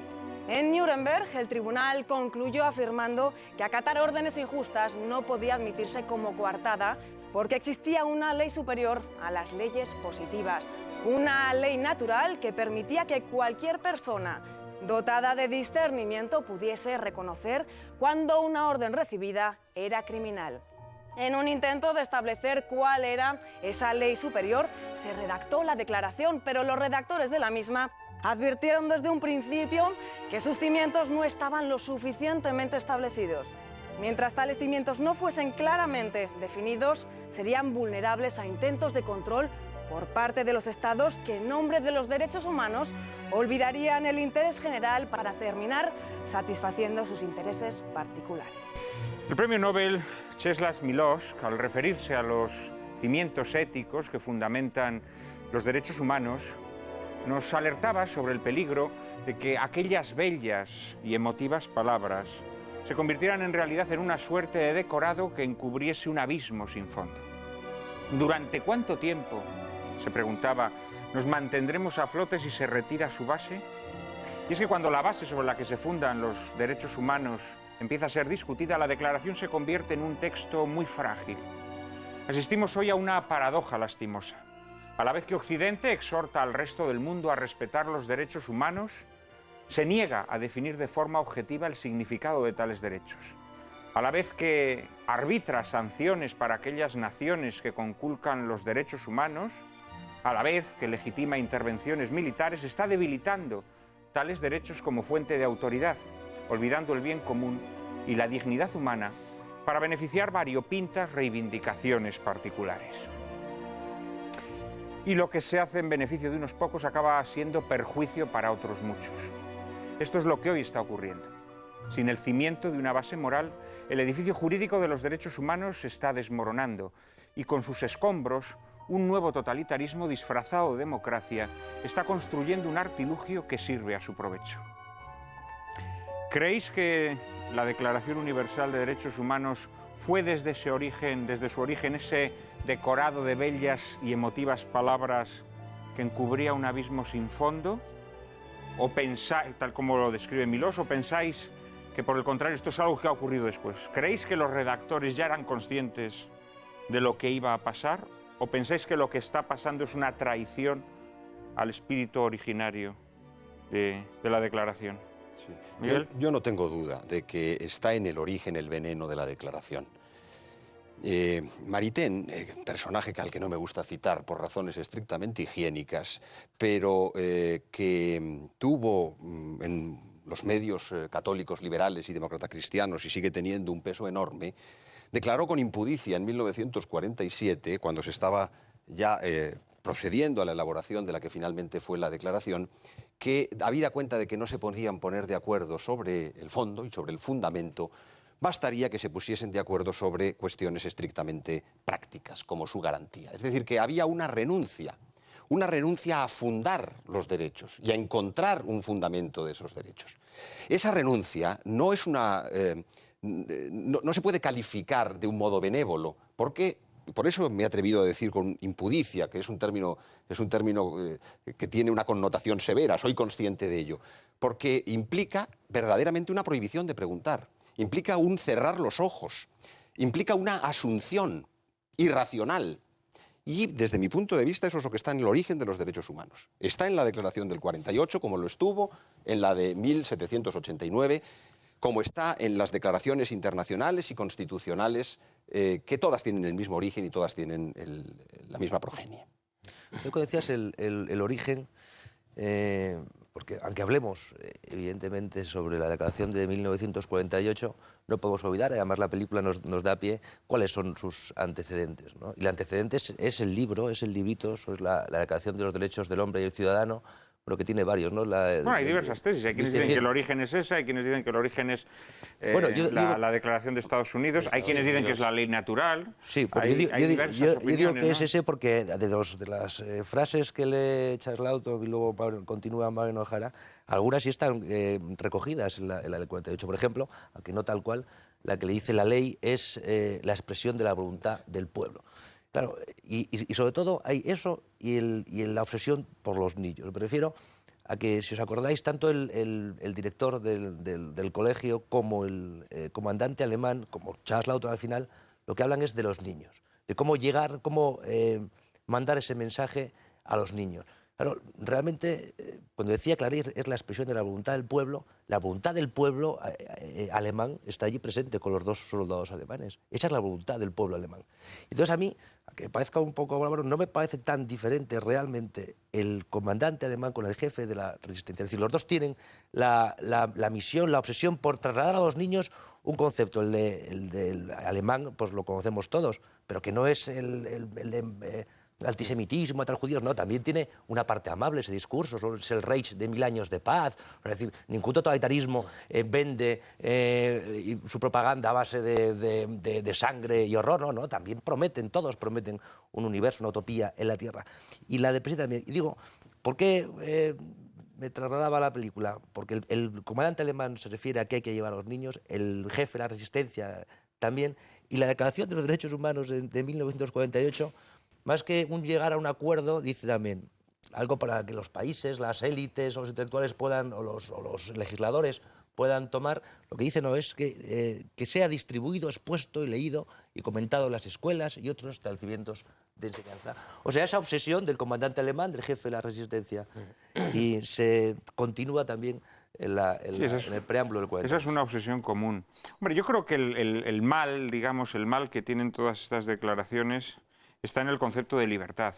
En Nuremberg, el tribunal concluyó afirmando que acatar órdenes injustas no podía admitirse como coartada porque existía una ley superior a las leyes positivas, una ley natural que permitía que cualquier persona dotada de discernimiento pudiese reconocer cuando una orden recibida era criminal. En un intento de establecer cuál era esa ley superior, se redactó la declaración, pero los redactores de la misma advirtieron desde un principio que sus cimientos no estaban lo suficientemente establecidos. Mientras tales cimientos no fuesen claramente definidos, serían vulnerables a intentos de control por parte de los estados que, en nombre de los derechos humanos, olvidarían el interés general para terminar satisfaciendo sus intereses particulares. El premio Nobel Czesław Miłosz, al referirse a los cimientos éticos que fundamentan los derechos humanos, nos alertaba sobre el peligro de que aquellas bellas y emotivas palabras se convirtieran en realidad en una suerte de decorado que encubriese un abismo sin fondo. ¿Durante cuánto tiempo, se preguntaba, nos mantendremos a flote si se retira su base? Y es que cuando la base sobre la que se fundan los derechos humanos empieza a ser discutida, la declaración se convierte en un texto muy frágil. Asistimos hoy a una paradoja lastimosa. A la vez que Occidente exhorta al resto del mundo a respetar los derechos humanos, se niega a definir de forma objetiva el significado de tales derechos. A la vez que arbitra sanciones para aquellas naciones que conculcan los derechos humanos, a la vez que legitima intervenciones militares, está debilitando tales derechos como fuente de autoridad, olvidando el bien común y la dignidad humana para beneficiar variopintas reivindicaciones particulares. Y lo que se hace en beneficio de unos pocos acaba siendo perjuicio para otros muchos. Esto es lo que hoy está ocurriendo. Sin el cimiento de una base moral, el edificio jurídico de los derechos humanos se está desmoronando y con sus escombros, un nuevo totalitarismo disfrazado de democracia está construyendo un artilugio que sirve a su provecho. ¿Creéis que la Declaración Universal de Derechos Humanos fue desde su origen ese decorado de bellas y emotivas palabras que encubría un abismo sin fondo? ¿O pensáis, tal como lo describe Miłosz, o pensáis que por el contrario esto es algo que ha ocurrido después? ¿Creéis que los redactores ya eran conscientes de lo que iba a pasar? ¿O pensáis que lo que está pasando es una traición al espíritu originario de la declaración? Sí. Yo no tengo duda de que está en el origen el veneno de la declaración. Maritain, personaje al que no me gusta citar por razones estrictamente higiénicas, pero que tuvo en los medios católicos, liberales y demócratas cristianos y sigue teniendo un peso enorme, declaró con impudicia en 1947, cuando se estaba ya procediendo a la elaboración de la que finalmente fue la declaración, que habida cuenta de que no se podían poner de acuerdo sobre el fondo y sobre el fundamento, bastaría que se pusiesen de acuerdo sobre cuestiones estrictamente prácticas, como su garantía. Es decir, que había una renuncia a fundar los derechos y a encontrar un fundamento de esos derechos. Esa renuncia no es no se puede calificar de un modo benévolo, porque por eso me he atrevido a decir con impudicia, que es un término que tiene una connotación severa, soy consciente de ello, porque implica verdaderamente una prohibición de preguntar, implica un cerrar los ojos, implica una asunción irracional. Y desde mi punto de vista eso es lo que está en el origen de los derechos humanos. Está en la Declaración del 48, como lo estuvo en la de 1789, como está en las declaraciones internacionales y constitucionales, que todas tienen el mismo origen y todas tienen la misma progenie. Yo cuando decías el origen, porque aunque hablemos evidentemente sobre la declaración de 1948, no podemos olvidar, además la película nos da pie, cuáles son sus antecedentes, ¿no? Y el antecedente es el libro, es el librito, es la Declaración de los Derechos del Hombre y el Ciudadano, pero que tiene varios, ¿no? Bueno, hay diversas tesis. Hay quienes dicen que el origen es esa, hay quienes dicen que el origen es la Declaración de Estados Unidos, hay quienes dicen que es la ley natural. Sí, pero yo digo que es ese porque de las frases que lee Charles Laughton y luego continúa Mariano O'Hara, algunas sí están recogidas en la del 48. Por ejemplo, aunque no tal cual, la que le dice la ley es la expresión de la voluntad del pueblo. Claro, y sobre todo hay eso y la obsesión por los niños. Me refiero a que, si os acordáis, tanto el director del colegio como el comandante alemán, como Charles Laughton al final, lo que hablan es de los niños, de cómo llegar, cómo mandar ese mensaje a los niños. Claro, realmente, cuando decía que la ley es la expresión de la voluntad del pueblo alemán está allí presente con los dos soldados alemanes. Esa es la voluntad del pueblo alemán. Entonces a mí, que parezca un poco bárbaro, no me parece tan diferente realmente el comandante alemán con el jefe de la resistencia. Es decir, los dos tienen la misión, la obsesión por trasladar a los niños un concepto. El del alemán, pues lo conocemos todos, pero que no es el antisemitismo, matar judíos, no, también tiene una parte amable ese discurso, es el Reich de 1000 años de paz, es decir, ningún totalitarismo vende su propaganda a base de sangre y horror, no, también todos prometen un universo, una utopía en la Tierra. Y la de Presidente también, y digo, ¿por qué me trasladaba la película? Porque el comandante alemán se refiere a que hay que llevar a los niños, el jefe de la resistencia también, y la Declaración de los Derechos Humanos de 1948, más que llegar a un acuerdo, dice también algo para que los países, las élites o los intelectuales puedan, o los legisladores puedan tomar. Lo que dice no es que sea distribuido, expuesto y leído y comentado en las escuelas y otros establecimientos de enseñanza. O sea, esa obsesión del comandante alemán, del jefe de la resistencia, y se continúa también en el preámbulo del 48. Esa es una obsesión común. Hombre, yo creo que el mal, digamos, el mal que tienen todas estas declaraciones está en el concepto de libertad,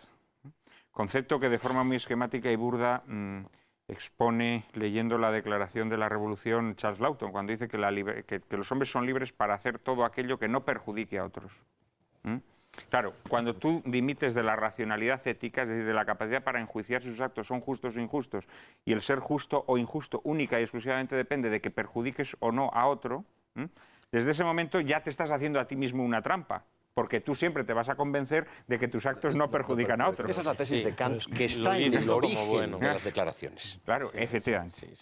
concepto que de forma muy esquemática y burda expone, leyendo la Declaración de la Revolución, Charles Laughton, cuando dice que los hombres son libres para hacer todo aquello que no perjudique a otros. Claro, cuando tú dimites de la racionalidad ética, es decir, de la capacidad para enjuiciar si sus actos son justos o injustos, y el ser justo o injusto única y exclusivamente depende de que perjudiques o no a otro, desde ese momento ya te estás haciendo a ti mismo una trampa. Porque tú siempre te vas a convencer de que tus actos no perjudican a otros. Esa es la tesis de Kant, que está en el origen de las declaraciones. Claro, efectivamente.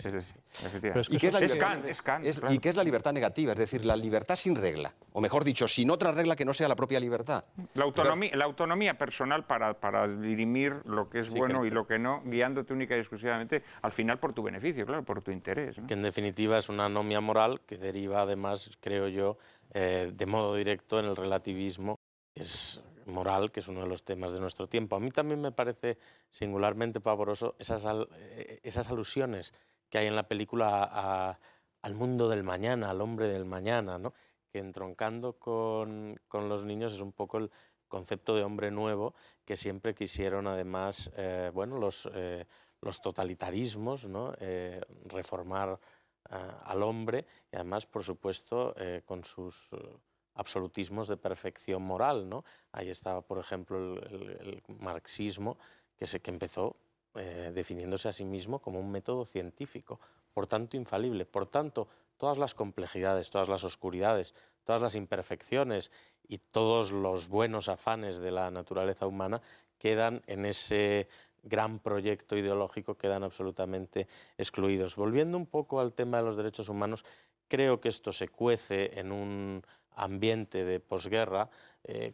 ¿Y qué es la libertad? Es Kant, ¿Y qué es la libertad negativa? Es decir, la libertad sin regla, o mejor dicho, sin otra regla que no sea la propia libertad. La autonomía personal para dirimir lo que es bueno y lo que no, guiándote única y exclusivamente, al final, por tu beneficio, claro, por tu interés, ¿no? Que en definitiva es una anomia moral que deriva, además, creo yo, de modo directo en el relativismo, que es moral, que es uno de los temas de nuestro tiempo. A mí también me parece singularmente pavoroso esas alusiones que hay en la película al mundo del mañana, al hombre del mañana, ¿no? Que entroncando con los niños es un poco el concepto de hombre nuevo que siempre quisieron, además, los totalitarismos, ¿no? Reformar al hombre y además, por supuesto, con sus absolutismos de perfección moral, ¿no? Ahí estaba, por ejemplo, el marxismo, que empezó definiéndose a sí mismo como un método científico, por tanto infalible. Por tanto, todas las complejidades, todas las oscuridades, todas las imperfecciones y todos los buenos afanes de la naturaleza humana quedan en ese gran proyecto ideológico, quedan absolutamente excluidos. Volviendo un poco al tema de los derechos humanos, creo que esto se cuece en un ambiente de posguerra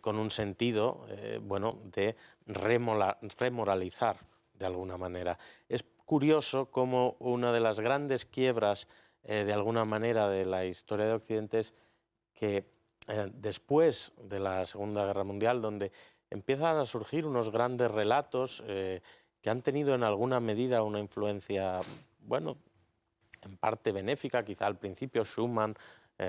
con un sentido bueno, de remoralizar de alguna manera. Es curioso cómo una de las grandes quiebras de alguna manera de la historia de Occidente es que después de la Segunda Guerra Mundial, donde empiezan a surgir unos grandes relatos que han tenido en alguna medida una influencia, bueno, en parte benéfica, quizá al principio Schumann,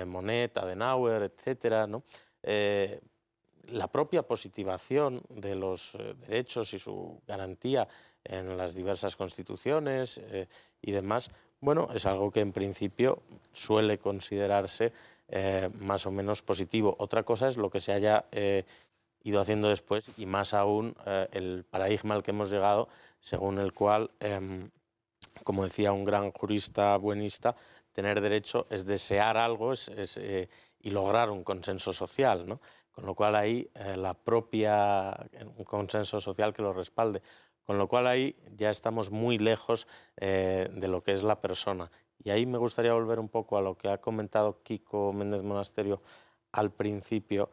Monet, Adenauer, etcétera, ¿no? La propia positivación de los derechos y su garantía en las diversas constituciones y demás, bueno, es algo que en principio suele considerarse más o menos positivo. Otra cosa es lo que se haya ido haciendo después y más aún el paradigma al que hemos llegado, según el cual, como decía un gran jurista buenista, tener derecho es desear algo y lograr un consenso social, ¿no? Con lo cual ahí un consenso social que lo respalde. Con lo cual ahí ya estamos muy lejos de lo que es la persona. Y ahí me gustaría volver un poco a lo que ha comentado Kiko Méndez Monasterio al principio.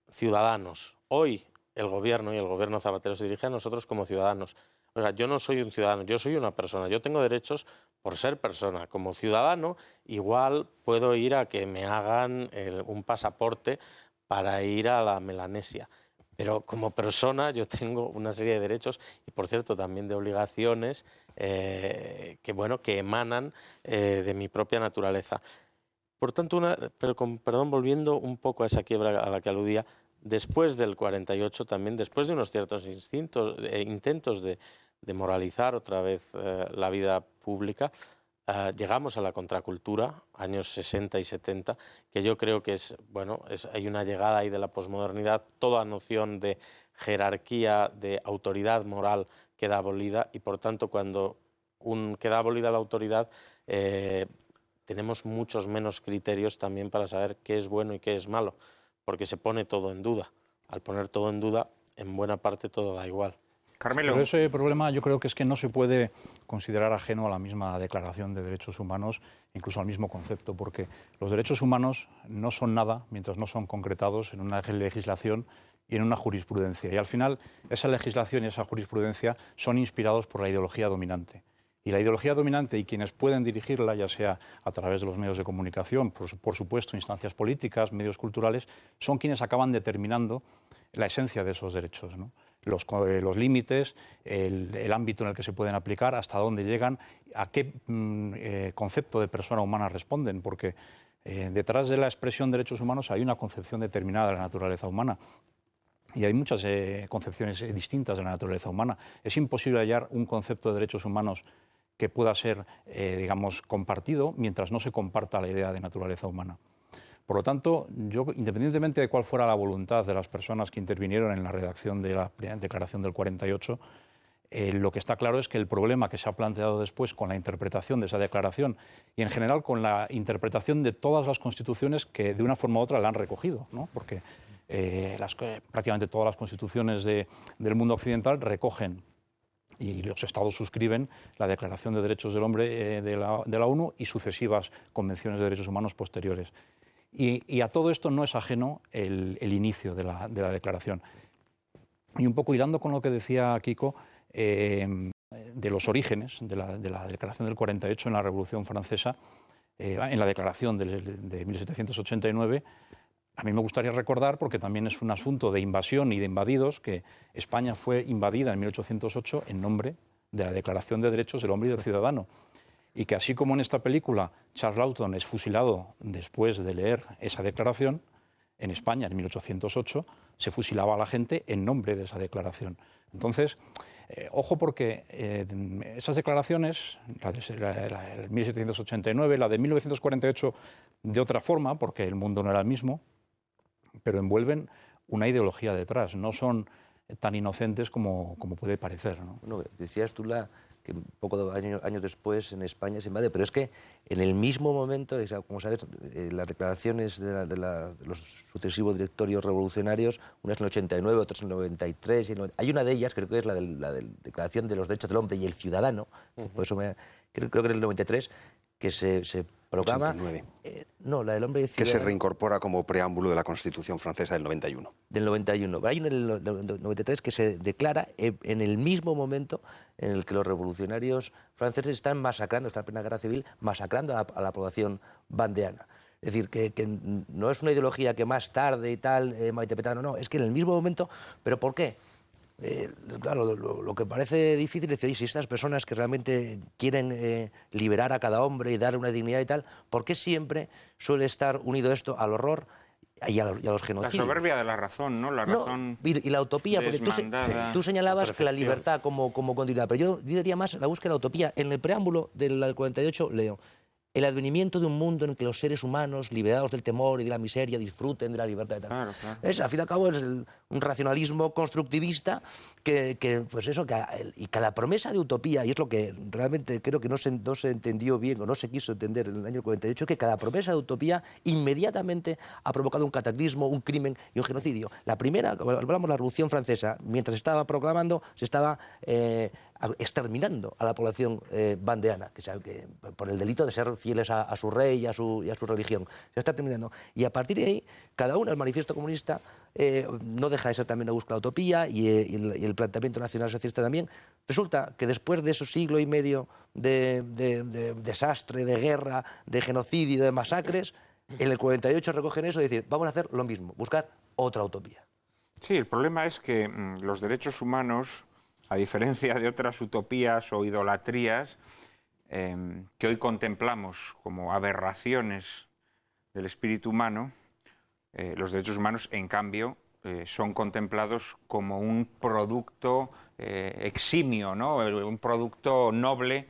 Ciudadanos. Hoy el gobierno y el gobierno Zapatero se dirige a nosotros como ciudadanos. Oiga, yo no soy un ciudadano, yo soy una persona. Yo tengo derechos por ser persona. Como ciudadano igual puedo ir a que me hagan un pasaporte para ir a la Melanesia. Pero como persona yo tengo una serie de derechos y, por cierto, también de obligaciones que emanan de mi propia naturaleza. Por tanto, volviendo un poco a esa quiebra a la que aludía, después del 48 también, después de unos ciertos intentos de moralizar otra vez la vida pública, llegamos a la contracultura, años 60 y 70, que yo creo que hay una llegada ahí de la posmodernidad, toda noción de jerarquía, de autoridad moral queda abolida y, por tanto, cuando queda abolida la autoridad, tenemos muchos menos criterios también para saber qué es bueno y qué es malo, porque se pone todo en duda. Al poner todo en duda, en buena parte todo da igual. Carmelo. Pero ese problema yo creo que es que no se puede considerar ajeno a la misma Declaración de Derechos Humanos, incluso al mismo concepto, porque los derechos humanos no son nada mientras no son concretados en una legislación y en una jurisprudencia. Y al final esa legislación y esa jurisprudencia son inspirados por la ideología dominante. Y la ideología dominante y quienes pueden dirigirla, ya sea a través de los medios de comunicación, por supuesto, instancias políticas, medios culturales, son quienes acaban determinando la esencia de esos derechos, ¿no? Los límites, el ámbito en el que se pueden aplicar, hasta dónde llegan, a qué concepto de persona humana responden, porque detrás de la expresión derechos humanos hay una concepción determinada de la naturaleza humana. Y hay muchas concepciones distintas de la naturaleza humana. Es imposible hallar un concepto de derechos humanos que pueda ser, compartido mientras no se comparta la idea de naturaleza humana. Por lo tanto, yo, independientemente de cuál fuera la voluntad de las personas que intervinieron en la redacción de la Declaración del 48, lo que está claro es que el problema que se ha planteado después con la interpretación de esa declaración y, en general, con la interpretación de todas las constituciones que, de una forma u otra, la han recogido, ¿no? Porque prácticamente todas las constituciones del mundo occidental recogen y los estados suscriben la Declaración de Derechos del Hombre de la ONU y sucesivas convenciones de derechos humanos posteriores. Y a todo esto no es ajeno el inicio de la declaración. Y un poco hilando con lo que decía Kiko, de los orígenes de la Declaración del 48 en la Revolución Francesa, en la Declaración de 1789, a mí me gustaría recordar, porque también es un asunto de invasión y de invadidos, que España fue invadida en 1808 en nombre de la Declaración de Derechos del Hombre y del Ciudadano. Y que así como en esta película Charles Laughton es fusilado después de leer esa declaración, en España en 1808 se fusilaba a la gente en nombre de esa declaración. Entonces, ojo, porque esas declaraciones, la de 1789, la de 1948 de otra forma, porque el mundo no era el mismo, pero envuelven una ideología detrás, no son tan inocentes como puede parecer, ¿no? Bueno, decías tú que un poco de años después en España se invade, pero es que en el mismo momento, como sabes, las declaraciones de los sucesivos directorios revolucionarios, unas en el 89, otras en el 93, hay una de ellas, creo que es la de Declaración de los Derechos del Hombre y el Ciudadano, por eso creo que en el 93, que se proclama... 89. No, la del hombre Que se ciudadano. reincorpora como preámbulo de la Constitución francesa del 91. Del 91. Hay uno del 93 que se declara en el mismo momento en el que los revolucionarios franceses están masacrando, está en plena guerra civil, masacrando a la población bandeana. Es decir, que no es una ideología que más tarde y tal, malinterpretada, no, es que en el mismo momento. ¿Pero por qué? Claro, lo que parece difícil es decir, si estas personas que realmente quieren liberar a cada hombre y darle una dignidad y tal, ¿por qué siempre suele estar unido esto al horror y a los genocidios? La soberbia de la razón, ¿no? La razón y la utopía, porque tú señalabas que la perfección. libertad como continuidad, pero yo diría más la búsqueda de la utopía. En el preámbulo del 48 leo: el advenimiento de un mundo en el que los seres humanos, liberados del temor y de la miseria, disfruten de la libertad y tal. Claro, claro. Al fin y al cabo es un racionalismo constructivista pues eso, y cada promesa de utopía, y es lo que realmente creo que no se entendió bien o no se quiso entender en el año 48, que cada promesa de utopía inmediatamente ha provocado un cataclismo, un crimen y un genocidio. La primera, cuando hablamos de la Revolución Francesa, mientras estaba proclamando, se estaba exterminando a la población bandeana, que por el delito de ser fieles a su rey y a su religión. Se está terminando. Y a partir de ahí, cada uno, el manifiesto comunista, no deja de ser también la búsqueda de la utopía y el planteamiento nacional socialista también. Resulta que después de esos siglo y medio de desastre, de guerra, de genocidio, de masacres, en el 48 recogen eso y dicen, vamos a hacer lo mismo, buscar otra utopía. Sí, el problema es que los derechos humanos, a diferencia de otras utopías o idolatrías que hoy contemplamos como aberraciones del espíritu humano, los derechos humanos, en cambio, son contemplados como un producto eximio, ¿no? Un producto noble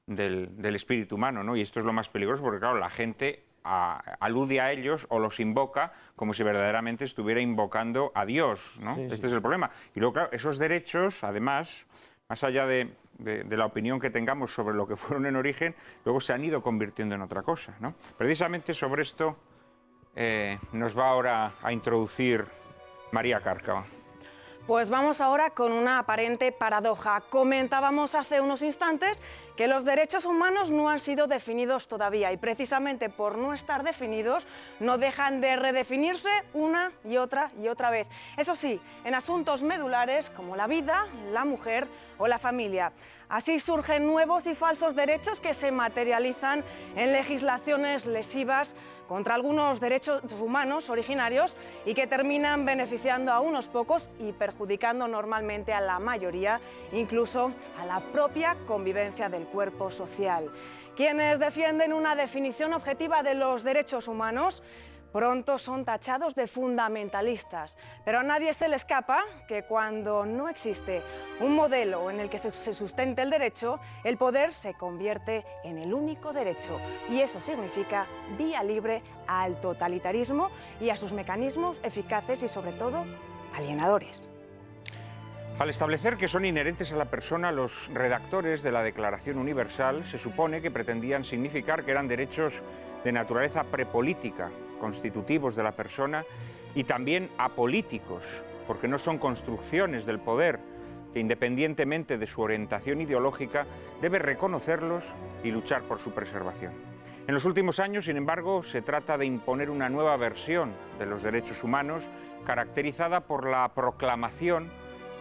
del espíritu humano, ¿no? Y esto es lo más peligroso porque, claro, la gente alude a ellos o los invoca como si verdaderamente estuviera invocando a Dios, ¿no? Este es el problema. Y luego, claro, esos derechos, además, más allá de la opinión que tengamos sobre lo que fueron en origen, luego se han ido convirtiendo en otra cosa, ¿no? Precisamente sobre esto nos va ahora a introducir María Cárcava. Pues vamos ahora con una aparente paradoja. Comentábamos hace unos instantes que los derechos humanos no han sido definidos todavía y precisamente por no estar definidos no dejan de redefinirse una y otra vez. Eso sí, en asuntos medulares como la vida, la mujer o la familia. Así surgen nuevos y falsos derechos que se materializan en legislaciones lesivas contra algunos derechos humanos originarios y que terminan beneficiando a unos pocos y perjudicando normalmente a la mayoría, incluso a la propia convivencia del cuerpo social. Quienes defienden una definición objetiva de los derechos humanos pronto son tachados de fundamentalistas, pero a nadie se le escapa que cuando no existe un modelo en el que se sustente el derecho, el poder se convierte en el único derecho y eso significa vía libre al totalitarismo y a sus mecanismos eficaces y sobre todo alienadores. Al establecer que son inherentes a la persona, los redactores de la Declaración Universal se supone que pretendían significar que eran derechos de naturaleza prepolítica, constitutivos de la persona y también apolíticos, porque no son construcciones del poder, que independientemente de su orientación ideológica debe reconocerlos y luchar por su preservación. En los últimos años, sin embargo, se trata de imponer una nueva versión de los derechos humanos, caracterizada por la proclamación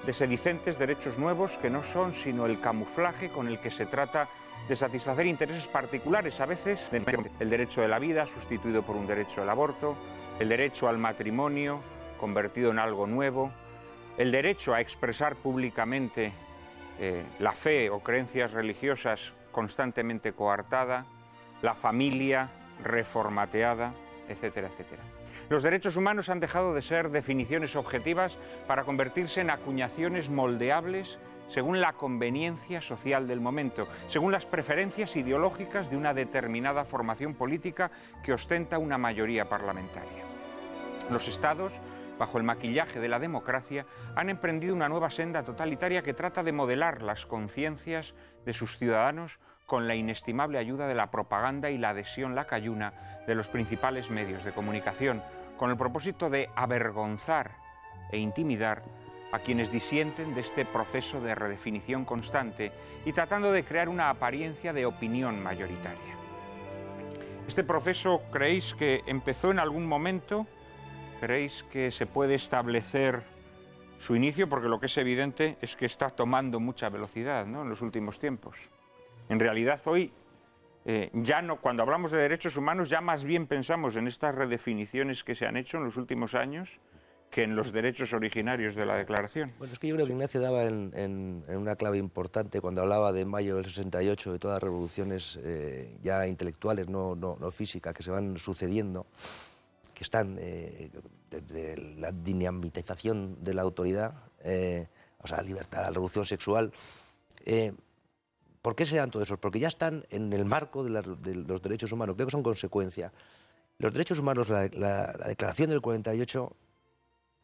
de sedicentes derechos nuevos que no son sino el camuflaje con el que se trata de satisfacer intereses particulares, a veces el derecho de la vida sustituido por un derecho al aborto, el derecho al matrimonio convertido en algo nuevo, el derecho a expresar públicamente la fe o creencias religiosas constantemente coartada, la familia reformateada, etcétera, etcétera. Los derechos humanos han dejado de ser definiciones objetivas para convertirse en acuñaciones moldeables según la conveniencia social del momento, según las preferencias ideológicas de una determinada formación política que ostenta una mayoría parlamentaria. Los estados, bajo el maquillaje de la democracia, han emprendido una nueva senda totalitaria que trata de modelar las conciencias de sus ciudadanos con la inestimable ayuda de la propaganda y la adhesión lacayuna de los principales medios de comunicación, con el propósito de avergonzar e intimidar a quienes disienten de este proceso de redefinición constante y tratando de crear una apariencia de opinión mayoritaria. ¿Este proceso creéis que empezó en algún momento? ¿Creéis que se puede establecer su inicio? Porque lo que es evidente es que está tomando mucha velocidad, ¿no?, en los últimos tiempos. En realidad hoy, ya no, cuando hablamos de derechos humanos, ya más bien pensamos en estas redefiniciones que se han hecho en los últimos años que en los derechos originarios de la Declaración. Bueno, es que yo creo que Ignacio daba en una clave importante cuando hablaba de mayo del 68, de todas las revoluciones ya intelectuales, no físicas, que se van sucediendo, que están desde la dinamitización de la autoridad, o sea, la libertad, la revolución sexual. ¿Por qué se dan todos esos? Porque ya están en el marco de los derechos humanos, creo que son consecuencia. Los derechos humanos, la Declaración del 48,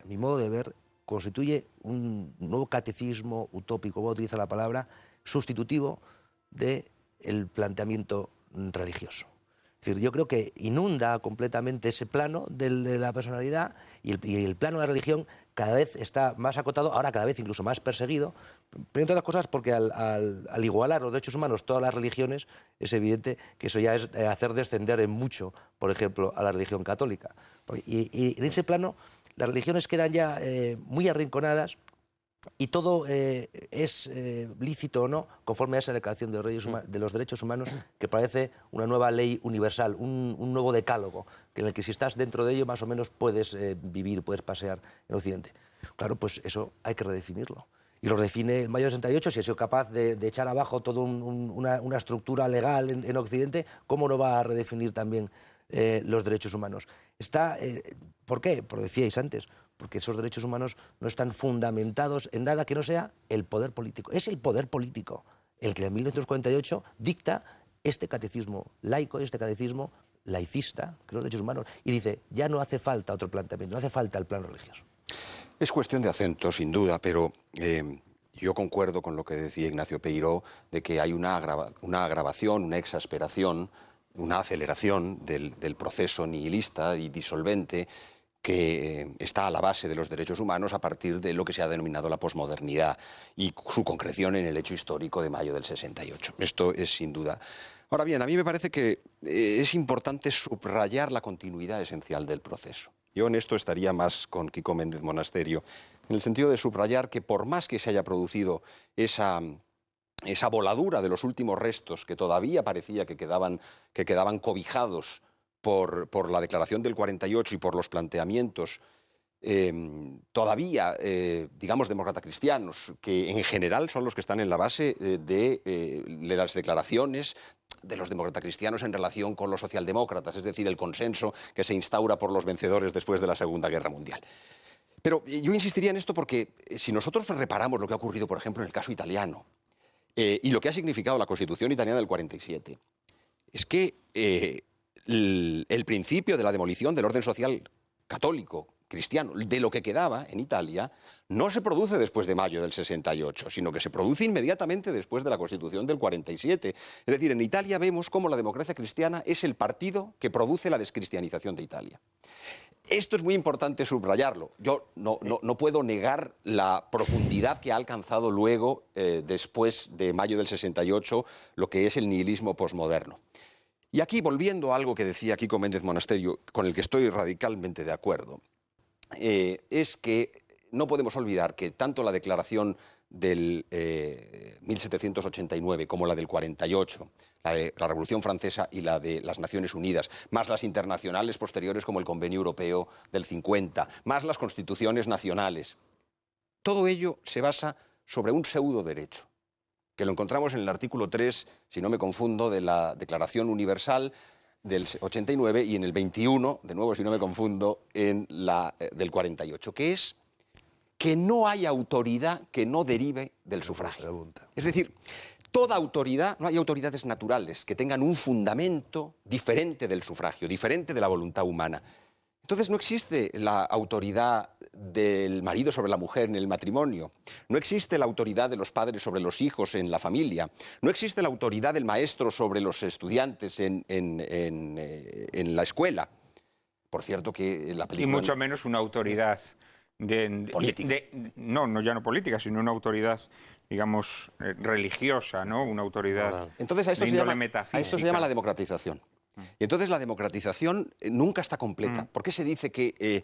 a mi modo de ver, constituye un nuevo catecismo utópico, voy a utilizar la palabra, sustitutivo del planteamiento religioso. Es decir, yo creo que inunda completamente ese plano de la personalidad y el plano de la religión cada vez está más acotado, ahora cada vez incluso más perseguido, pero entre otras cosas porque al igualar los derechos humanos todas las religiones, es evidente que eso ya es hacer descender en mucho, por ejemplo, a la religión católica. Y en ese plano las religiones quedan ya muy arrinconadas y todo es lícito o no conforme a esa declaración de los derechos humanos, que parece una nueva ley universal, un nuevo decálogo, en el que si estás dentro de ello más o menos puedes vivir, puedes pasear en Occidente. Claro, pues eso hay que redefinirlo. Y lo define el mayo del 68, si ha sido capaz de echar abajo toda una estructura legal en Occidente, ¿cómo no va a redefinir también los derechos humanos? ¿Por qué? Por decíais antes, porque esos derechos humanos no están fundamentados en nada que no sea el poder político. Es el poder político el que en 1948 dicta este catecismo laico, este catecismo laicista, que los derechos humanos, y dice, ya no hace falta otro planteamiento, no hace falta el plano religioso. Es cuestión de acento, sin duda, pero yo concuerdo con lo que decía Ignacio Peiró, de que hay una agravación, una exasperación, una aceleración del proceso nihilista y disolvente que está a la base de los derechos humanos a partir de lo que se ha denominado la posmodernidad y su concreción en el hecho histórico de mayo del 68. Esto es sin duda. Ahora bien, a mí me parece que es importante subrayar la continuidad esencial del proceso. Yo en esto estaría más con Quico Méndez Monasterio, en el sentido de subrayar que por más que se haya producido esa voladura de los últimos restos que todavía parecía que quedaban cobijados por la declaración del 48 y por los planteamientos todavía, digamos, demócrata-cristianos, que en general son los que están en la base de las declaraciones de los demócrata-cristianos en relación con los socialdemócratas, es decir, el consenso que se instaura por los vencedores después de la Segunda Guerra Mundial. Pero yo insistiría en esto porque si nosotros reparamos lo que ha ocurrido, por ejemplo, en el caso italiano, y lo que ha significado la Constitución italiana del 47, es que el principio de la demolición del orden social católico, cristiano, de lo que quedaba en Italia, no se produce después de mayo del 68, sino que se produce inmediatamente después de la Constitución del 47. Es decir, en Italia vemos cómo la democracia cristiana es el partido que produce la descristianización de Italia. Esto es muy importante subrayarlo. Yo no puedo negar la profundidad que ha alcanzado luego, después de mayo del 68, lo que es el nihilismo posmoderno. Y aquí, volviendo a algo que decía Quico Méndez Monasterio, con el que estoy radicalmente de acuerdo, es que no podemos olvidar que tanto la declaración del 1789 como la del 48, la de la Revolución Francesa y la de las Naciones Unidas, más las internacionales posteriores como el Convenio Europeo del 50, más las constituciones nacionales, todo ello se basa sobre un pseudo derecho, que lo encontramos en el artículo 3, si no me confundo, de la Declaración Universal del 89 y en el 21, de nuevo si no me confundo, en la del 48, que es que no hay autoridad que no derive del sufragio. Es decir, toda autoridad, no hay autoridades naturales que tengan un fundamento diferente del sufragio, diferente de la voluntad humana. Entonces no existe la autoridad del marido sobre la mujer en el matrimonio, no existe la autoridad de los padres sobre los hijos en la familia, no existe la autoridad del maestro sobre los estudiantes en la escuela. Por cierto que la película... Y mucho menos una autoridad política. No política, sino una autoridad, digamos, religiosa, ¿no? Una autoridad Entonces a esto de se índole llama, metafísica. a esto se llama la democratización. Y entonces la democratización nunca está completa. ¿Por qué se dice que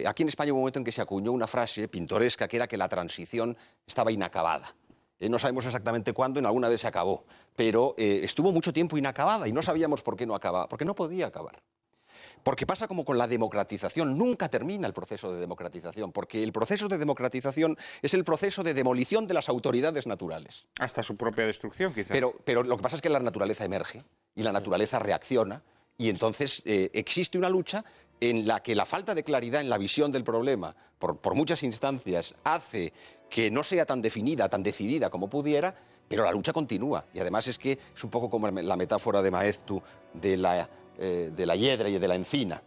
aquí en España hubo un momento en que se acuñó una frase pintoresca que era que la transición estaba inacabada? No sabemos exactamente cuándo, en alguna vez se acabó, pero estuvo mucho tiempo inacabada y no sabíamos por qué no acababa, porque no podía acabar. Porque pasa como con la democratización, nunca termina el proceso de democratización, porque el proceso de democratización es el proceso de demolición de las autoridades naturales. Hasta su propia destrucción, quizás. Pero lo que pasa es que la naturaleza emerge y la naturaleza reacciona y entonces existe una lucha en la que la falta de claridad en la visión del problema por muchas instancias hace que no sea tan definida, tan decidida como pudiera, pero la lucha continúa. Y además es que es un poco como la metáfora de Maeztu de la hiedra y de la encina.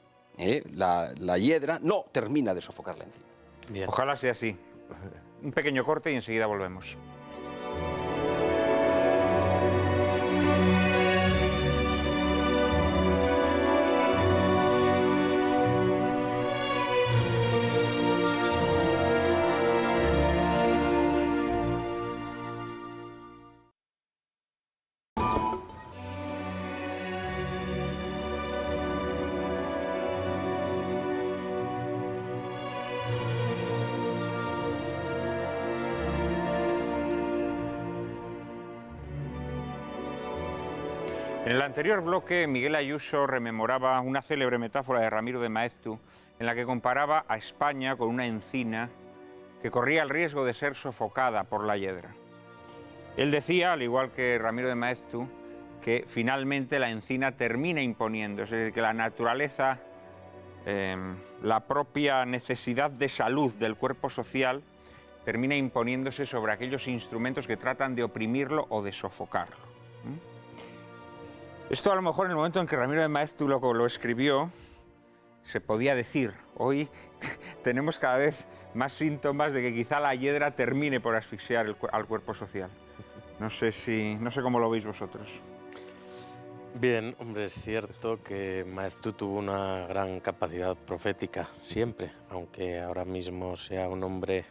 La hiedra no termina de sofocar la encina. Bien. Ojalá sea así. Un pequeño corte y enseguida volvemos. En el anterior bloque, Miguel Ayuso rememoraba una célebre metáfora de Ramiro de Maeztu en la que comparaba a España con una encina que corría el riesgo de ser sofocada por la hiedra. Él decía, al igual que Ramiro de Maeztu, que finalmente la encina termina imponiéndose, es decir, que la naturaleza, la propia necesidad de salud del cuerpo social, termina imponiéndose sobre aquellos instrumentos que tratan de oprimirlo o de sofocarlo. Esto a lo mejor en el momento en que Ramiro de Maeztu lo escribió, se podía decir. Hoy tenemos cada vez más síntomas de que quizá la hiedra termine por asfixiar al cuerpo social. No sé cómo lo veis vosotros. Bien, hombre, es cierto que Maeztu tuvo una gran capacidad profética, siempre, aunque ahora mismo sea un hombre...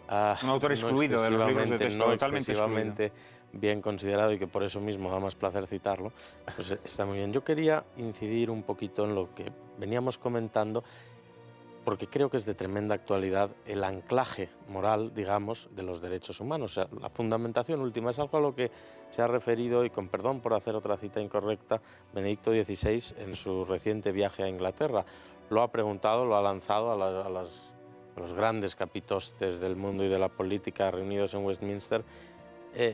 un autor excluido de los libros de texto, totalmente excluido. Bien considerado y que por eso mismo da más placer citarlo, pues está muy bien. Yo quería incidir un poquito en lo que veníamos comentando, porque creo que es de tremenda actualidad el anclaje moral, digamos, de los derechos humanos. O sea, la fundamentación última es algo a lo que se ha referido, y con perdón por hacer otra cita incorrecta, Benedicto XVI en su reciente viaje a Inglaterra. Lo ha preguntado, lo ha lanzado a los grandes capitostes del mundo y de la política reunidos en Westminster.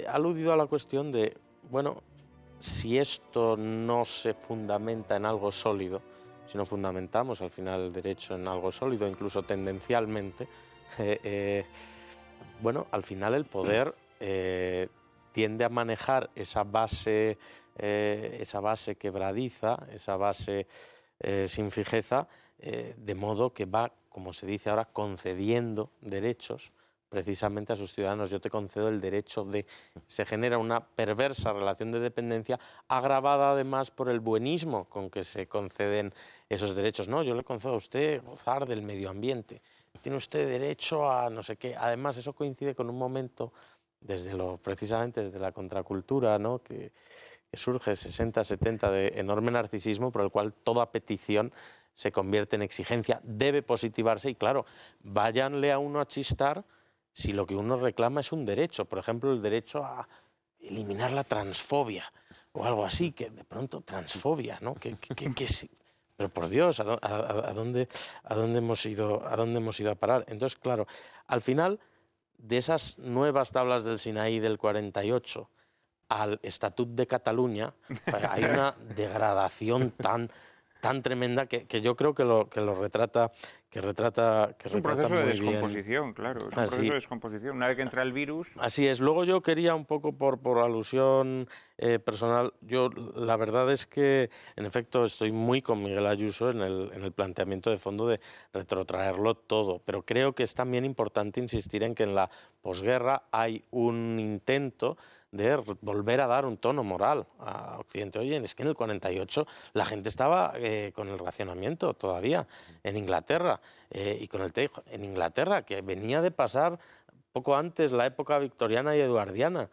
Ha aludido a la cuestión de, bueno, si esto no se fundamenta en algo sólido, si no fundamentamos al final el derecho en algo sólido, incluso tendencialmente, bueno, al final el poder tiende a manejar esa base quebradiza, esa base sin fijeza, de modo que va, como se dice ahora, concediendo derechos precisamente a sus ciudadanos. Yo te concedo el derecho de... Se genera una perversa relación de dependencia agravada además por el buenismo con que se conceden esos derechos. No, yo le concedo a usted gozar del medio ambiente. Tiene usted derecho a no sé qué. Además, eso coincide con un momento, precisamente desde la contracultura, ¿no?, que surge 60-70 de enorme narcisismo por el cual toda petición se convierte en exigencia, debe positivarse y claro, váyanle a uno a chistar si lo que uno reclama es un derecho, por ejemplo, el derecho a eliminar la transfobia o algo así, que de pronto transfobia, ¿no? Que sí. Pero por Dios, ¿a dónde hemos ido a parar? Entonces, claro, al final de esas nuevas tablas del Sinaí del 48 al Estatut de Cataluña, hay una degradación tan tremenda que yo creo que lo retrata es un proceso de descomposición, claro, es un proceso de descomposición, una vez que entra el virus. Así es. Luego yo quería un poco por alusión personal, yo la verdad es que en efecto estoy muy con Miguel Ayuso en el planteamiento de fondo de retrotraerlo todo, pero creo que es también importante insistir en que en la posguerra hay un intento de volver a dar un tono moral a Occidente. Oye, es que en el 48 la gente estaba con el racionamiento todavía en Inglaterra y con el tejo en Inglaterra, que venía de pasar poco antes la época victoriana y eduardiana,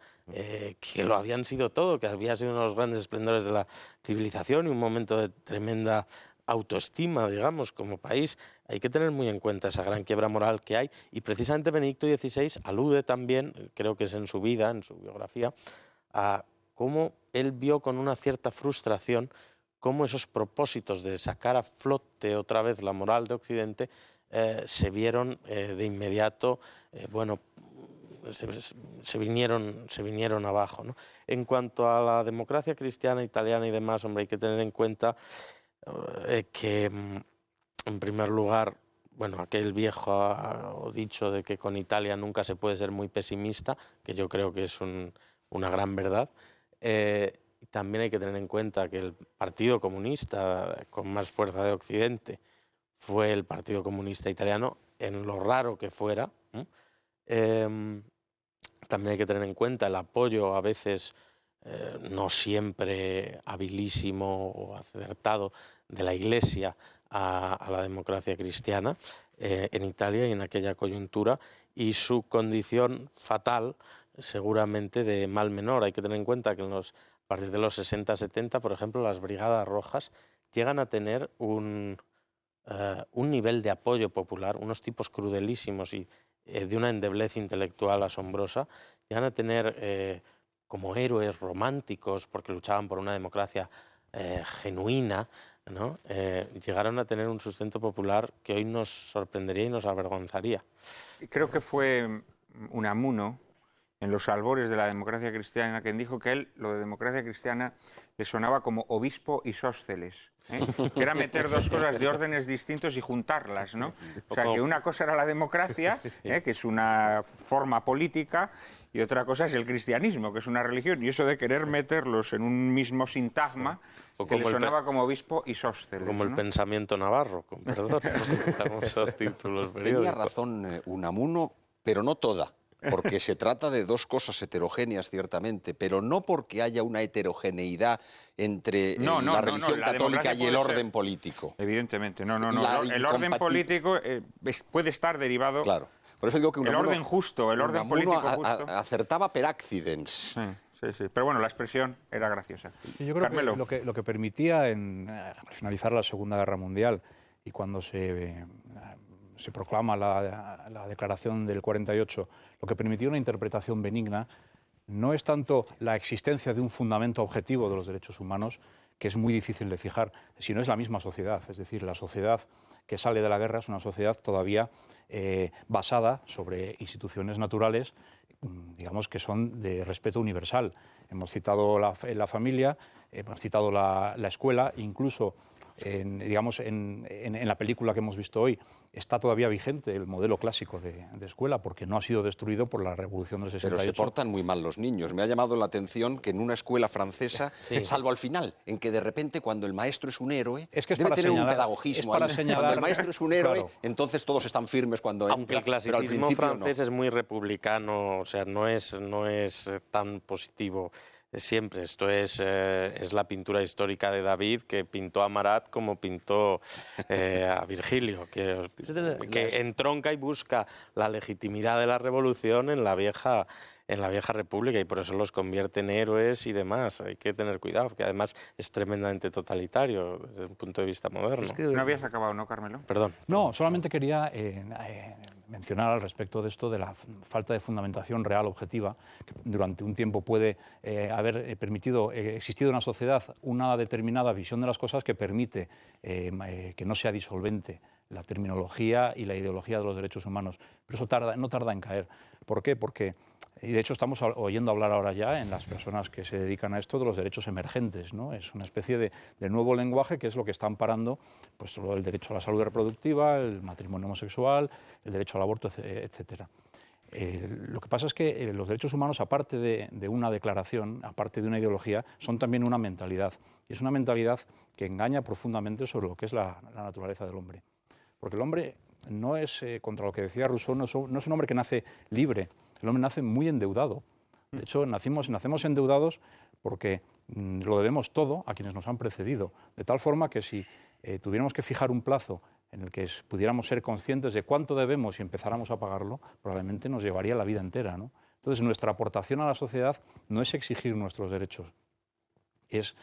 que lo habían sido todo, que había sido uno de los grandes esplendores de la civilización y un momento de tremenda autoestima, digamos, como país. Hay que tener muy en cuenta esa gran quiebra moral que hay, y precisamente Benedicto XVI alude también, creo que es en su vida, en su biografía, a cómo él vio con una cierta frustración cómo esos propósitos de sacar a flote otra vez la moral de Occidente se vieron de inmediato, se vinieron abajo, ¿no? En cuanto a la democracia cristiana italiana y demás, hombre, hay que tener en cuenta que, en primer lugar, bueno, aquel viejo dicho de que con Italia nunca se puede ser muy pesimista, que yo creo que es una gran verdad. También hay que tener en cuenta que el Partido Comunista con más fuerza de Occidente fue el Partido Comunista Italiano, en lo raro que fuera. También hay que tener en cuenta el apoyo, a veces no siempre habilísimo o acertado, de la Iglesia a la democracia cristiana en Italia y en aquella coyuntura, y su condición fatal, seguramente de mal menor. Hay que tener en cuenta que a partir de los 60-70, por ejemplo, las Brigadas Rojas llegan a tener un nivel de apoyo popular, unos tipos crudelísimos y de una endeblez intelectual asombrosa, llegan a tener como héroes románticos, porque luchaban por una democracia genuina, ¿no? Llegaron a tener un sustento popular que hoy nos sorprendería y nos avergonzaría. Creo que fue Unamuno, en los albores de la democracia cristiana, quien dijo que él, lo de democracia cristiana, le sonaba como obispo isósceles, que era meter dos cosas de órdenes distintos y juntarlas, ¿no? O sea, que una cosa era la democracia, que es una forma política, y otra cosa es el cristianismo, que es una religión, y eso de querer meterlos en un mismo sintagma, o que le sonaba como obispo isósceles. Como, ¿no?, el pensamiento navarro, con perdón. Esos títulos periódicos. Tenía razón Unamuno, pero no toda, porque se trata de dos cosas heterogéneas, ciertamente, pero no porque haya una heterogeneidad entre la religión católica y el orden político. Evidentemente, no. El orden político puede estar derivado... Claro. Por eso digo que el orden justo, el orden político justo... acertaba per accidens. Sí. Pero bueno, la expresión era graciosa. Yo creo que lo que permitía al finalizar la Segunda Guerra Mundial y cuando se proclama la declaración del 48, lo que permitió una interpretación benigna no es tanto la existencia de un fundamento objetivo de los derechos humanos, que es muy difícil de fijar, sino es la misma sociedad. Es decir, la sociedad que sale de la guerra es una sociedad todavía basada sobre instituciones naturales, digamos, que son de respeto universal. Hemos citado la familia, hemos citado la escuela, incluso en la película que hemos visto hoy está todavía vigente el modelo clásico de escuela, porque no ha sido destruido por la Revolución del 68. Pero se portan muy mal los niños. Me ha llamado la atención que en una escuela francesa, salvo al final, en que de repente cuando el maestro es un héroe, debe tener un pedagogismo. Cuando el maestro es un héroe, claro, entonces todos están firmes cuando entra. Aunque el clasicismo francés es muy republicano, o sea, no es tan positivo siempre. Esto es la pintura histórica de David, que pintó a Marat como pintó a Virgilio, que entronca y busca la legitimidad de la revolución en la vieja república, y por eso los convierte en héroes y demás. Hay que tener cuidado, porque además es tremendamente totalitario desde un punto de vista moderno. Es que no habías acabado, ¿no, Carmelo? Perdón. No, solamente quería mencionar al respecto de esto, de la falta de fundamentación real objetiva, que durante un tiempo puede haber permitido, existido en la sociedad una determinada visión de las cosas que permite que no sea disolvente la terminología y la ideología de los derechos humanos. Pero eso no tarda en caer. ¿Por qué? Porque, y de hecho estamos oyendo hablar ahora ya en las personas que se dedican a esto de los derechos emergentes, ¿no? Es una especie de nuevo lenguaje que es lo que está amparando pues, el derecho a la salud reproductiva, el matrimonio homosexual, el derecho al aborto, etcétera. Lo que pasa es que los derechos humanos, aparte de una declaración, aparte de una ideología, son también una mentalidad. Y es una mentalidad que engaña profundamente sobre lo que es la naturaleza del hombre. Porque el hombre no es, contra lo que decía Rousseau, no es un hombre que nace libre, el hombre nace muy endeudado. De hecho, nacemos endeudados porque lo debemos todo a quienes nos han precedido. De tal forma que si tuviéramos que fijar un plazo en el que pudiéramos ser conscientes de cuánto debemos y empezáramos a pagarlo, probablemente nos llevaría la vida entera, ¿no? Entonces, nuestra aportación a la sociedad no es exigir nuestros derechos, es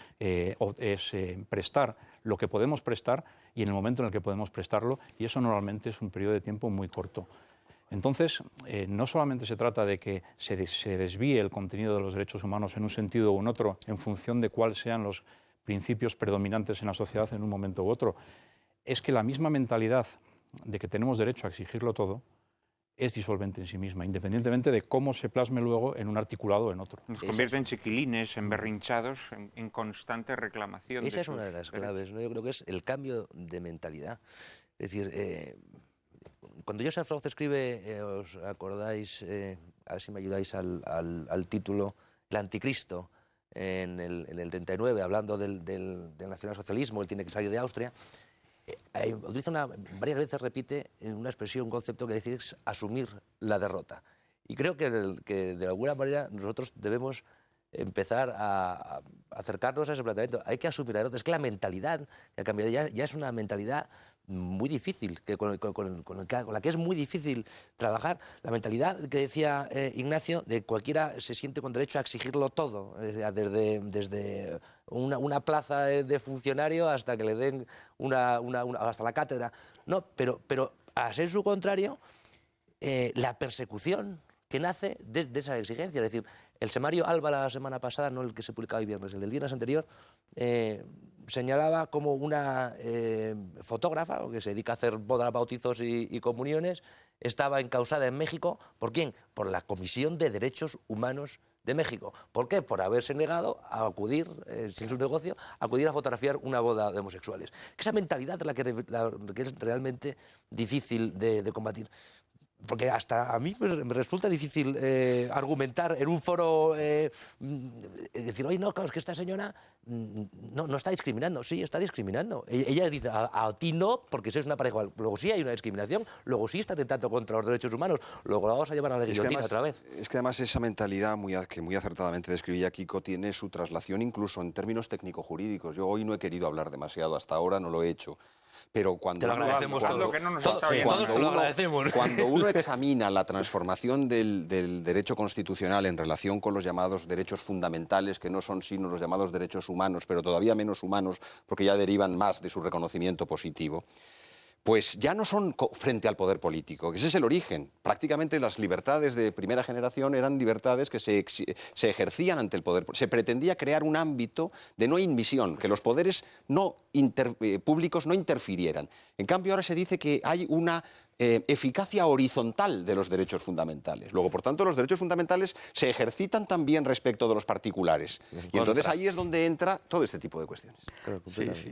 prestar lo que podemos prestar y en el momento en el que podemos prestarlo, y eso normalmente es un periodo de tiempo muy corto. Entonces, no solamente se trata de que se desvíe el contenido de los derechos humanos en un sentido u en otro en función de cuáles sean los principios predominantes en la sociedad en un momento u otro, es que la misma mentalidad de que tenemos derecho a exigirlo todo es disolvente en sí misma, independientemente de cómo se plasme luego en un articulado o en otro. Nos convierte en chiquilines, en berrinchados, en constante reclamación. Esa es una de las claves, ¿no? Yo creo que es el cambio de mentalidad. Es decir, cuando Joseph Roth escribe, os acordáis, a ver si me ayudáis al título, El Anticristo, en el 39, hablando del nacionalsocialismo, él tiene que salir de Austria, utiliza varias veces repite una expresión, un concepto que decir es asumir la derrota. Y creo que de alguna manera nosotros debemos empezar a acercarnos a ese planteamiento. Hay que asumir la derrota. Es que la mentalidad que ha cambiado ya es una mentalidad muy difícil, con la que es muy difícil trabajar. La mentalidad que decía Ignacio, de cualquiera se siente con derecho a exigirlo todo, desde una plaza de funcionario hasta que le den hasta la cátedra. No, pero a ser su contrario, la persecución que nace de esa exigencia. Es decir, el Semario Alba la semana pasada, no el que se publicaba el viernes, el del viernes anterior, señalaba como una fotógrafa que se dedica a hacer bodas, bautizos y comuniones, estaba encausada en México. ¿Por quién? Por la Comisión de Derechos Humanos de México. ¿Por qué? Por haberse negado a acudir, sin su negocio, a acudir a fotografiar una boda de homosexuales. Esa mentalidad es la que es realmente difícil de combatir. Porque hasta a mí me resulta difícil argumentar en un foro, decir, oye, no, claro, es que esta señora no está discriminando. Sí, está discriminando. Ella dice, a ti no, porque sois una pareja igual. Luego sí hay una discriminación, luego sí está atentando contra los derechos humanos, luego la vamos a llevar a la guillotina otra vez. Es que además esa mentalidad que muy acertadamente describía Kiko tiene su traslación incluso en términos técnico-jurídicos. Yo hoy no he querido hablar demasiado, hasta ahora no lo he hecho. Pero cuando te lo agradecemos todos te lo agradecemos. Cuando uno examina la transformación del derecho constitucional en relación con los llamados derechos fundamentales, que no son sino los llamados derechos humanos, pero todavía menos humanos porque ya derivan más de su reconocimiento positivo, pues ya no son frente al poder político, que ese es el origen. Prácticamente las libertades de primera generación eran libertades que se ejercían ante el poder. Se pretendía crear un ámbito de no inmisión, que los poderes públicos no interfirieran. En cambio, ahora se dice que hay una eficacia horizontal de los derechos fundamentales. Luego, por tanto, los derechos fundamentales se ejercitan también respecto de los particulares. Y entonces ahí es donde entra todo este tipo de cuestiones.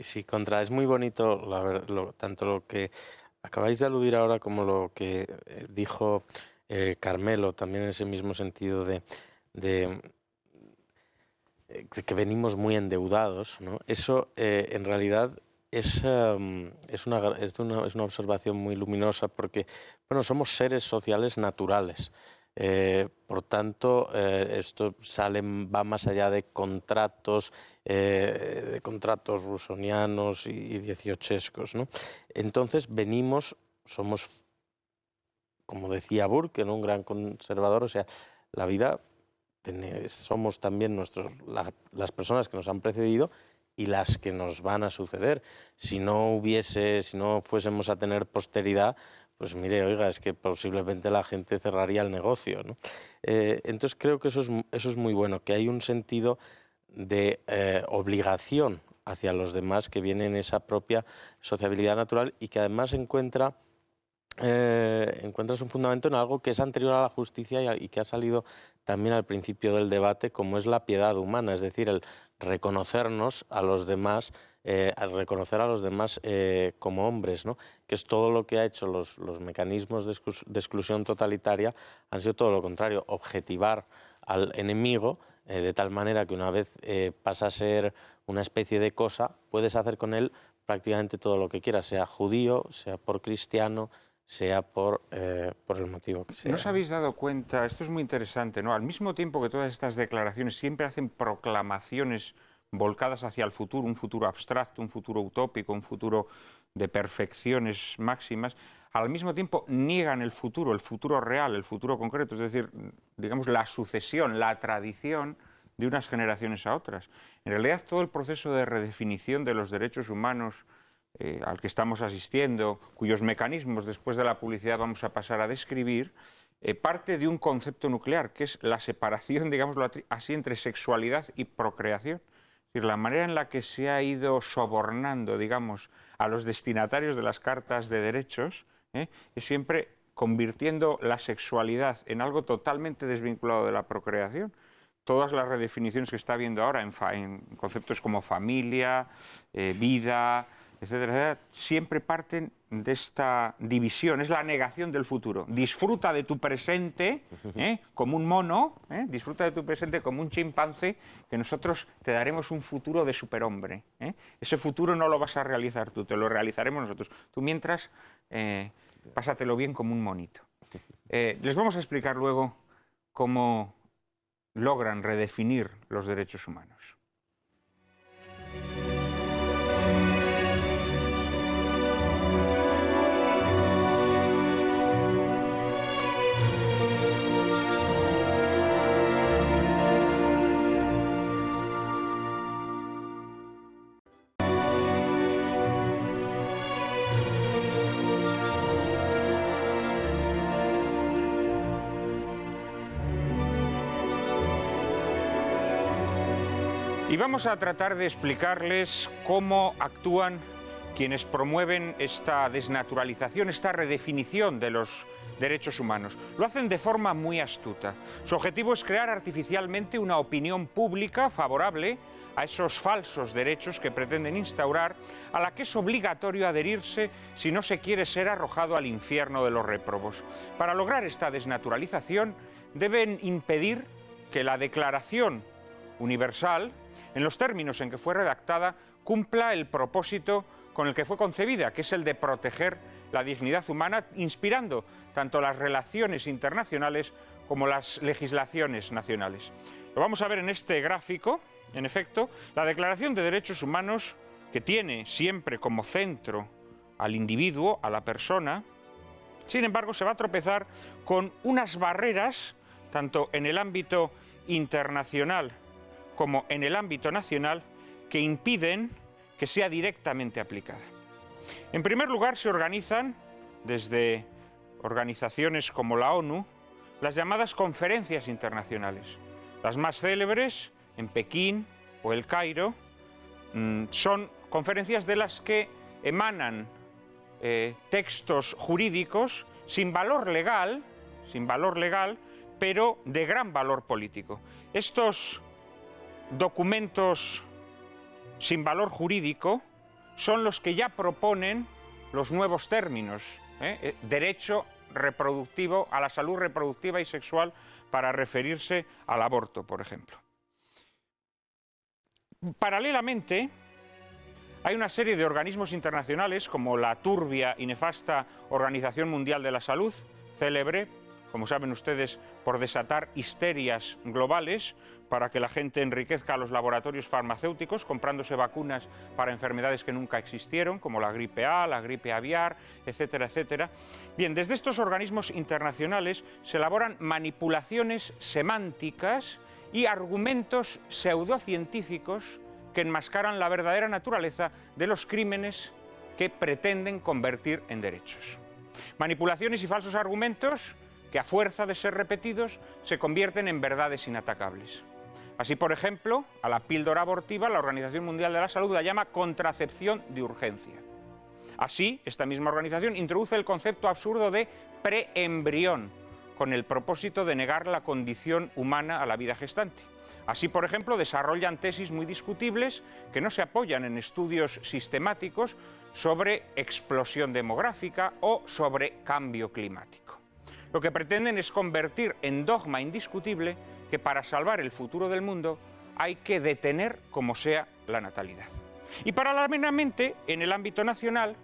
Sí, contra. Es muy bonito tanto lo que acabáis de aludir ahora como lo que dijo Carmelo, también en ese mismo sentido de que venimos muy endeudados, ¿no? Eso, en realidad, es una observación muy luminosa porque, bueno, somos seres sociales naturales. Por tanto, esto va más allá de contratos rusonianos y dieciochescos, ¿no? Entonces somos, como decía Burke, ¿no?, un gran conservador, o sea, la vida, somos también las personas que nos han precedido y las que nos van a suceder. Si no fuésemos a tener posteridad, pues mire, oiga, es que posiblemente la gente cerraría el negocio, ¿no? Entonces creo que eso es muy bueno, que hay un sentido de obligación hacia los demás que viene en esa propia sociabilidad natural y que además encuentras un fundamento en algo que es anterior a la justicia y que ha salido también al principio del debate, como es la piedad humana, es decir, el reconocernos a los demás, al reconocer a los demás como hombres, ¿no? Que es todo lo que ha hecho los mecanismos de exclusión totalitaria, han sido todo lo contrario, objetivar al enemigo de tal manera que una vez pasa a ser una especie de cosa, puedes hacer con él prácticamente todo lo que quieras, sea judío, sea por cristiano, sea por el motivo que sea. ¿No os habéis dado cuenta? Esto es muy interesante, ¿no? Al mismo tiempo que todas estas declaraciones siempre hacen proclamaciones volcadas hacia el futuro, un futuro abstracto, un futuro utópico, un futuro de perfecciones máximas, al mismo tiempo niegan el futuro real, el futuro concreto, es decir, digamos, la sucesión, la tradición de unas generaciones a otras. En realidad, todo el proceso de redefinición de los derechos humanos al que estamos asistiendo, cuyos mecanismos después de la publicidad vamos a pasar a describir, parte de un concepto nuclear, que es la separación, digámoslo así, entre sexualidad y procreación. Es decir, la manera en la que se ha ido sobornando, digamos, a los destinatarios de las cartas de derechos, es siempre convirtiendo la sexualidad en algo totalmente desvinculado de la procreación. Todas las redefiniciones que está habiendo ahora en conceptos como familia, vida, etcétera, etcétera, siempre parten de esta división, es la negación del futuro. Disfruta de tu presente como un mono, disfruta de tu presente como un chimpancé, que nosotros te daremos un futuro de superhombre. Ese futuro no lo vas a realizar tú, te lo realizaremos nosotros. Tú mientras, pásatelo bien como un monito. Les vamos a explicar luego cómo logran redefinir los derechos humanos. Y vamos a tratar de explicarles cómo actúan quienes promueven esta desnaturalización, esta redefinición de los derechos humanos. Lo hacen de forma muy astuta. Su objetivo es crear artificialmente una opinión pública favorable a esos falsos derechos que pretenden instaurar, a la que es obligatorio adherirse si no se quiere ser arrojado al infierno de los réprobos. Para lograr esta desnaturalización, deben impedir que la Declaración Universal, en los términos en que fue redactada, cumpla el propósito con el que fue concebida, que es el de proteger la dignidad humana, inspirando tanto las relaciones internacionales como las legislaciones nacionales. Lo vamos a ver en este gráfico. En efecto, la Declaración de Derechos Humanos, que tiene siempre como centro al individuo, a la persona, sin embargo, se va a tropezar con unas barreras, tanto en el ámbito internacional como en el ámbito nacional, que impiden que sea directamente aplicada. En primer lugar, se organizan, desde organizaciones como la ONU, las llamadas conferencias internacionales. Las más célebres, en Pekín o El Cairo, son conferencias de las que emanan textos jurídicos sin valor legal, pero de gran valor político. Estos documentos sin valor jurídico son los que ya proponen los nuevos términos, derecho reproductivo, a la salud reproductiva y sexual, para referirse al aborto, por ejemplo. Paralelamente, hay una serie de organismos internacionales, como la turbia y nefasta Organización Mundial de la Salud, célebre, como saben ustedes, por desatar histerias globales para que la gente enriquezca a los laboratorios farmacéuticos comprándose vacunas para enfermedades que nunca existieron, como la gripe A, la gripe aviar, etcétera, etcétera. Bien, desde estos organismos internacionales se elaboran manipulaciones semánticas y argumentos pseudocientíficos que enmascaran la verdadera naturaleza de los crímenes que pretenden convertir en derechos. Manipulaciones y falsos argumentos que, a fuerza de ser repetidos, se convierten en verdades inatacables. Así, por ejemplo, a la píldora abortiva la Organización Mundial de la Salud la llama contracepción de urgencia. Así, esta misma organización introduce el concepto absurdo de preembrión, con el propósito de negar la condición humana a la vida gestante. Así, por ejemplo, desarrollan tesis muy discutibles que no se apoyan en estudios sistemáticos sobre explosión demográfica o sobre cambio climático. Lo que pretenden es convertir en dogma indiscutible que para salvar el futuro del mundo hay que detener como sea la natalidad. Y paralelamente, en el ámbito nacional,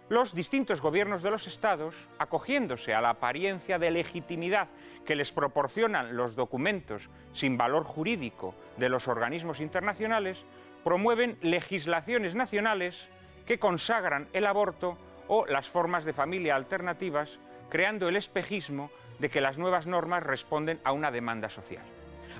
los distintos gobiernos de los estados, acogiéndose a la apariencia de legitimidad que les proporcionan los documentos sin valor jurídico de los organismos internacionales, promueven legislaciones nacionales que consagran el aborto o las formas de familia alternativas, creando el espejismo de que las nuevas normas responden a una demanda social.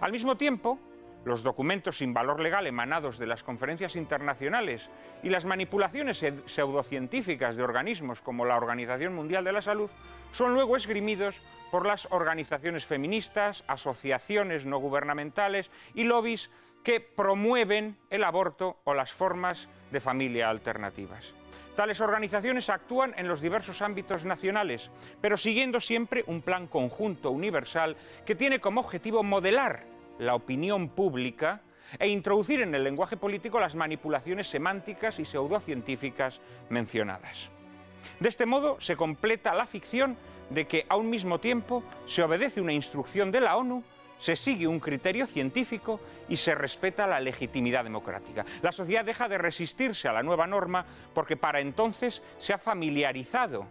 Al mismo tiempo, los documentos sin valor legal emanados de las conferencias internacionales y las manipulaciones pseudocientíficas de organismos como la Organización Mundial de la Salud son luego esgrimidos por las organizaciones feministas, asociaciones no gubernamentales y lobbies que promueven el aborto o las formas de familia alternativas. Tales organizaciones actúan en los diversos ámbitos nacionales, pero siguiendo siempre un plan conjunto universal que tiene como objetivo modelar la opinión pública e introducir en el lenguaje político las manipulaciones semánticas y pseudocientíficas mencionadas. De este modo se completa la ficción de que a un mismo tiempo se obedece una instrucción de la ONU, se sigue un criterio científico y se respeta la legitimidad democrática. La sociedad deja de resistirse a la nueva norma porque para entonces se ha familiarizado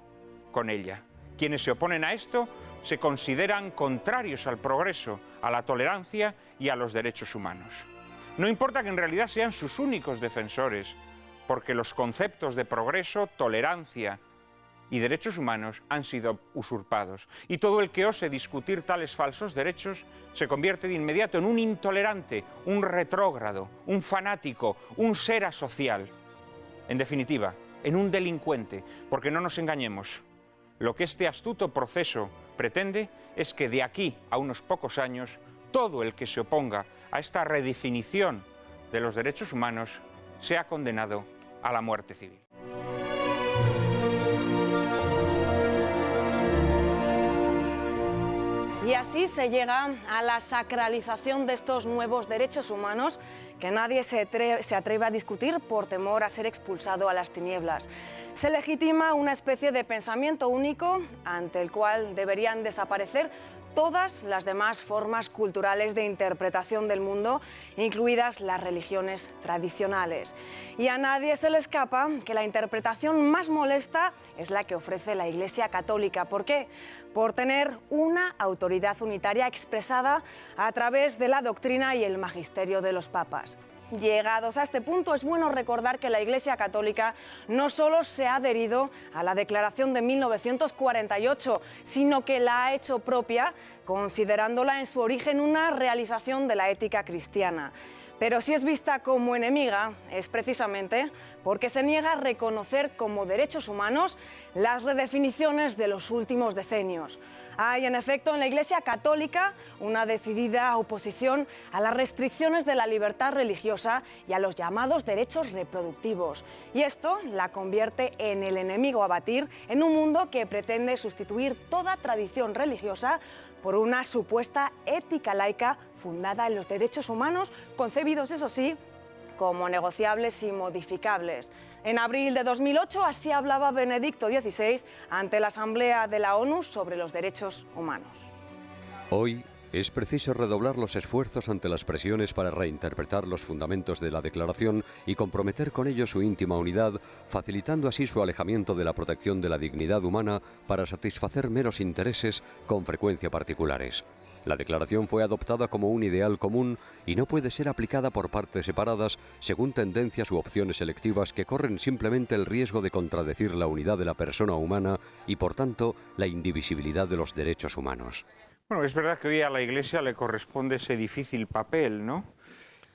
con ella. Quienes se oponen a esto se consideran contrarios al progreso, a la tolerancia y a los derechos humanos. No importa que en realidad sean sus únicos defensores, porque los conceptos de progreso, tolerancia y derechos humanos han sido usurpados. Y todo el que ose discutir tales falsos derechos se convierte de inmediato en un intolerante, un retrógrado, un fanático, un ser asocial. En definitiva, en un delincuente, porque no nos engañemos. Lo que este astuto proceso pretende es que de aquí a unos pocos años todo el que se oponga a esta redefinición de los derechos humanos sea condenado a la muerte civil. Y así se llega a la sacralización de estos nuevos derechos humanos que nadie se atreve a discutir por temor a ser expulsado a las tinieblas. Se legitima una especie de pensamiento único ante el cual deberían desaparecer todas las demás formas culturales de interpretación del mundo, incluidas las religiones tradicionales. Y a nadie se le escapa que la interpretación más molesta es la que ofrece la Iglesia Católica. ¿Por qué? Por tener una autoridad unitaria expresada a través de la doctrina y el magisterio de los papas. Llegados a este punto, es bueno recordar que la Iglesia Católica no solo se ha adherido a la Declaración de 1948, sino que la ha hecho propia, considerándola en su origen una realización de la ética cristiana. Pero si es vista como enemiga, es precisamente porque se niega a reconocer como derechos humanos las redefiniciones de los últimos decenios. Hay, en efecto, en la Iglesia Católica una decidida oposición a las restricciones de la libertad religiosa y a los llamados derechos reproductivos. Y esto la convierte en el enemigo a batir en un mundo que pretende sustituir toda tradición religiosa por una supuesta ética laica fundada en los derechos humanos, concebidos, eso sí, como negociables y modificables. En abril de 2008 así hablaba Benedicto XVI ante la Asamblea de la ONU sobre los derechos humanos. Hoy es preciso redoblar los esfuerzos ante las presiones para reinterpretar los fundamentos de la Declaración y comprometer con ello su íntima unidad, facilitando así su alejamiento de la protección de la dignidad humana para satisfacer meros intereses, con frecuencia particulares. La Declaración fue adoptada como un ideal común y no puede ser aplicada por partes separadas según tendencias u opciones selectivas que corren simplemente el riesgo de contradecir la unidad de la persona humana y, por tanto, la indivisibilidad de los derechos humanos. Bueno, es verdad que hoy a la Iglesia le corresponde ese difícil papel, ¿no?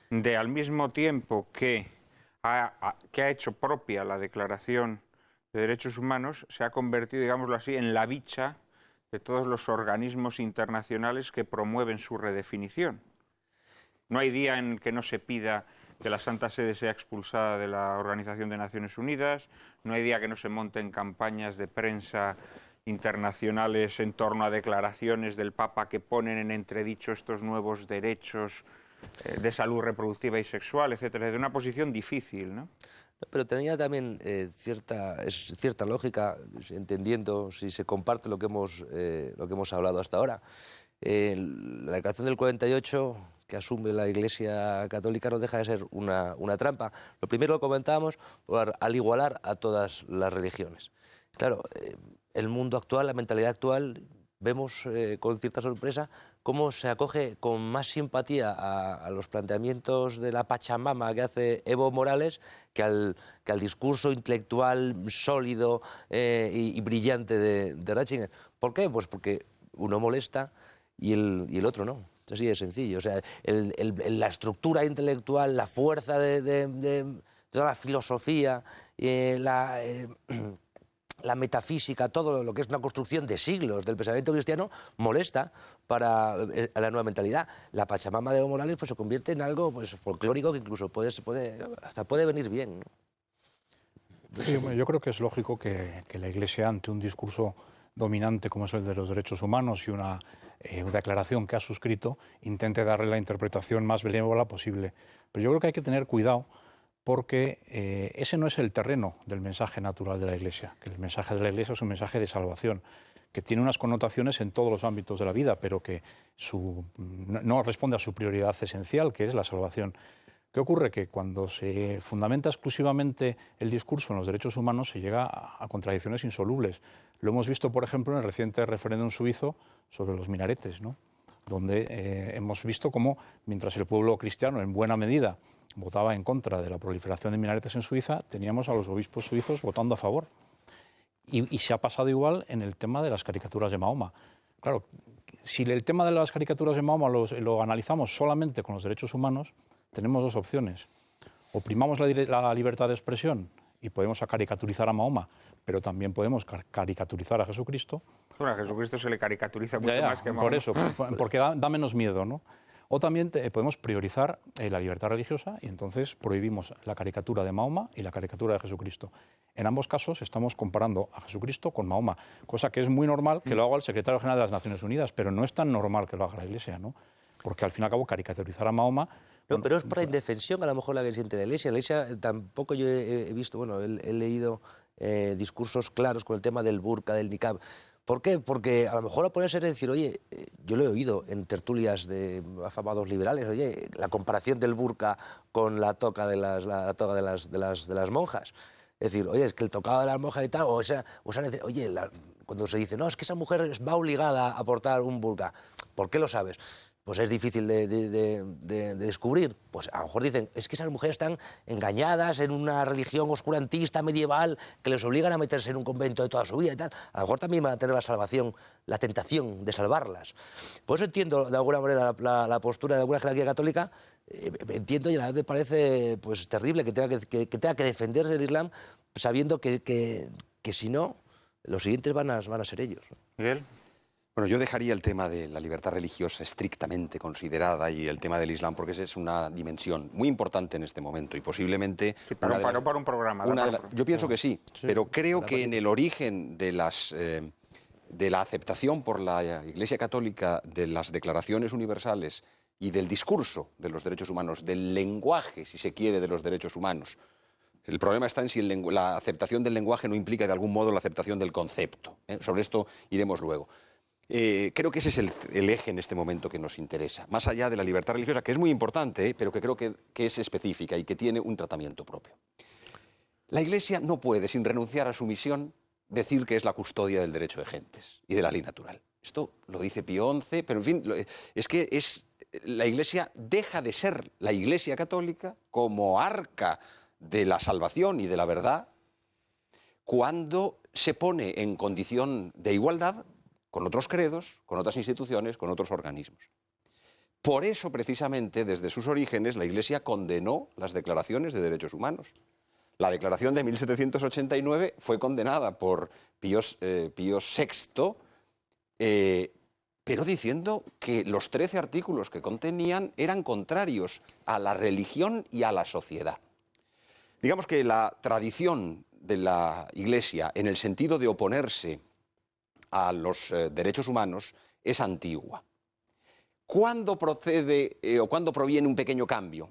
De al mismo tiempo que ha hecho propia la Declaración de Derechos Humanos, se ha convertido, digámoslo así, en la bicha de todos los organismos internacionales que promueven su redefinición. No hay día en que no se pida que la Santa Sede sea expulsada de la Organización de Naciones Unidas, no hay día que no se monten campañas de prensa internacionales en torno a declaraciones del Papa que ponen en entredicho estos nuevos derechos de salud reproductiva y sexual, etcétera, de una posición difícil, ¿no? Pero tenía también cierta lógica, entendiendo si se comparte lo que hemos hablado hasta ahora. La Declaración del 48, que asume la Iglesia Católica, no deja de ser una trampa. Lo primero lo comentábamos, al igualar a todas las religiones. Claro, el mundo actual, la mentalidad actual, vemos con cierta sorpresa cómo se acoge con más simpatía a los planteamientos de la Pachamama que hace Evo Morales que al discurso intelectual sólido y brillante de Ratzinger. ¿Por qué? Pues porque uno molesta y el otro no. Así de sencillo. O sea, la estructura intelectual, la fuerza de toda la filosofía, la metafísica, todo lo que es una construcción de siglos del pensamiento cristiano, molesta a la nueva mentalidad. La Pachamama de Evo Morales pues, se convierte en algo pues, folclórico que incluso hasta puede venir bien, ¿no? Sí, yo creo que es lógico que la Iglesia, ante un discurso dominante como es el de los derechos humanos y una declaración que ha suscrito, intente darle la interpretación más benévola posible. Pero yo creo que hay que tener cuidado porque ese no es el terreno del mensaje natural de la Iglesia, que el mensaje de la Iglesia es un mensaje de salvación, que tiene unas connotaciones en todos los ámbitos de la vida, pero que no responde a su prioridad esencial, que es la salvación. ¿Qué ocurre? Que cuando se fundamenta exclusivamente el discurso en los derechos humanos se llega a contradicciones insolubles. Lo hemos visto, por ejemplo, en el reciente referéndum suizo sobre los minaretes, ¿no? Donde hemos visto cómo, mientras el pueblo cristiano, en buena medida, votaba en contra de la proliferación de minaretes en Suiza, teníamos a los obispos suizos votando a favor. Y se ha pasado igual en el tema de las caricaturas de Mahoma. Claro, si el tema de las caricaturas de Mahoma lo analizamos solamente con los derechos humanos, tenemos dos opciones. O primamos la libertad de expresión y podemos caricaturizar a Mahoma, pero también podemos caricaturizar a Jesucristo. Bueno, a Jesucristo se le caricaturiza mucho más que a Mahoma. Por eso, porque da menos miedo, ¿no? O también podemos priorizar la libertad religiosa y entonces prohibimos la caricatura de Mahoma y la caricatura de Jesucristo. En ambos casos estamos comparando a Jesucristo con Mahoma, cosa que es muy normal que lo haga el secretario general de las Naciones Unidas, pero no es tan normal que lo haga la Iglesia, ¿no? Porque al fin y al cabo caricaturizar a Mahoma... No, pero es para indefensión a lo mejor la que siente la Iglesia. La Iglesia tampoco yo he visto, bueno, he leído discursos claros con el tema del burka, del niqab. ¿Por qué? Porque a lo mejor a ponerse a decir, oye, yo lo he oído en tertulias de afamados liberales, oye, la comparación del burka con la toga de las monjas. Es decir, oye, es que el tocado de las monjas y tal, oye, cuando se dice, no, es que esa mujer va obligada a portar un burka. ¿Por qué lo sabes? Pues es difícil de descubrir. Pues a lo mejor dicen, es que esas mujeres están engañadas en una religión oscurantista medieval que les obligan a meterse en un convento de toda su vida y tal. A lo mejor también van a tener la salvación, la tentación de salvarlas. Por eso entiendo de alguna manera la postura de alguna jerarquía católica. Entiendo y a la vez me parece pues, terrible que tenga que defenderse el Islam sabiendo que si no, los siguientes van a ser ellos. Miguel. Bueno, yo dejaría el tema de la libertad religiosa estrictamente considerada y el tema del Islam, porque esa es una dimensión muy importante en este momento y posiblemente... Sí, para un programa. Yo pienso que sí, pero creo que en el origen de la aceptación por la Iglesia Católica de las declaraciones universales y del discurso de los derechos humanos, del lenguaje, si se quiere, de los derechos humanos, el problema está en si la aceptación del lenguaje no implica de algún modo la aceptación del concepto. Sobre esto iremos luego. Creo que ese es el eje en este momento que nos interesa, más allá de la libertad religiosa, que es muy importante, pero que creo que es específica y que tiene un tratamiento propio. La Iglesia no puede, sin renunciar a su misión, decir que es la custodia del derecho de gentes y de la ley natural. Esto lo dice Pío XI, pero en fin, es que la Iglesia deja de ser la Iglesia católica como arca de la salvación y de la verdad cuando se pone en condición de igualdad con otros credos, con otras instituciones, con otros organismos. Por eso, precisamente, desde sus orígenes, la Iglesia condenó las declaraciones de derechos humanos. La declaración de 1789 fue condenada por Pío VI, pero diciendo que los 13 artículos que contenían eran contrarios a la religión y a la sociedad. Digamos que la tradición de la Iglesia, en el sentido de oponerse a los derechos humanos, es antigua. ¿Cuándo procede o cuándo proviene un pequeño cambio?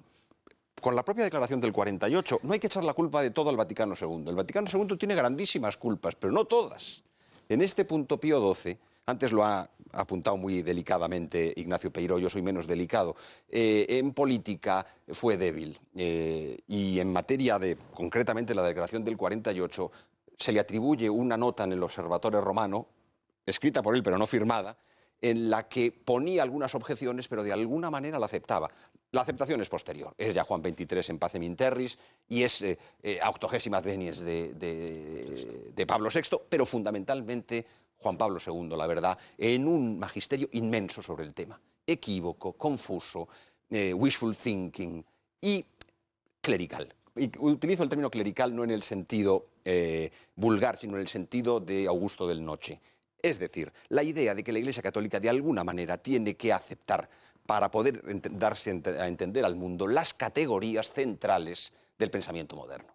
Con la propia declaración del 48, no hay que echar la culpa de todo al Vaticano II. El Vaticano II tiene grandísimas culpas, pero no todas. En este punto, Pío XII, antes lo ha apuntado muy delicadamente Ignacio Peiró, yo soy menos delicado, en política fue débil. Y en materia de, concretamente, la declaración del 48, se le atribuye una nota en el Observatorio Romano, escrita por él pero no firmada, en la que ponía algunas objeciones, pero de alguna manera la aceptaba. La aceptación es posterior. Es ya Juan XXIII en Pacem in Terris y es Auctogésima Advenies de Pablo VI, pero fundamentalmente Juan Pablo II, la verdad, en un magisterio inmenso sobre el tema. Equívoco, confuso, wishful thinking y clerical. Y utilizo el término clerical no en el sentido vulgar, sino en el sentido de Augusto del Noche. Es decir, la idea de que la Iglesia Católica de alguna manera tiene que aceptar, para poder darse a entender al mundo, las categorías centrales del pensamiento moderno.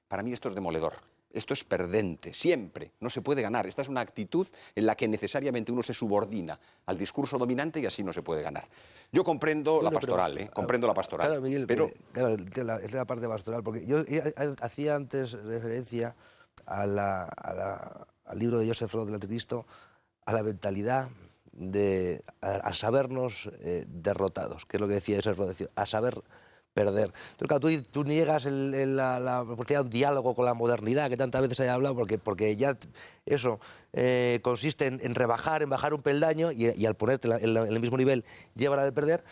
Para mí esto es demoledor, esto es perdente, siempre, no se puede ganar. Esta es una actitud en la que necesariamente uno se subordina al discurso dominante y así no se puede ganar. Yo comprendo la pastoral, comprendo la pastoral. Claro, Miguel, pero claro, es la parte pastoral, porque yo hacía antes referencia al libro de Joseph Roth del Anticristo, a la mentalidad a sabernos derrotados, que es lo que decía Joseph Roth, a saber perder. Entonces, claro, tú niegas la oportunidad de un diálogo con la modernidad que tantas veces haya hablado, porque ya eso consiste en rebajar, en bajar un peldaño y al ponerte en el mismo nivel lleva la de perder.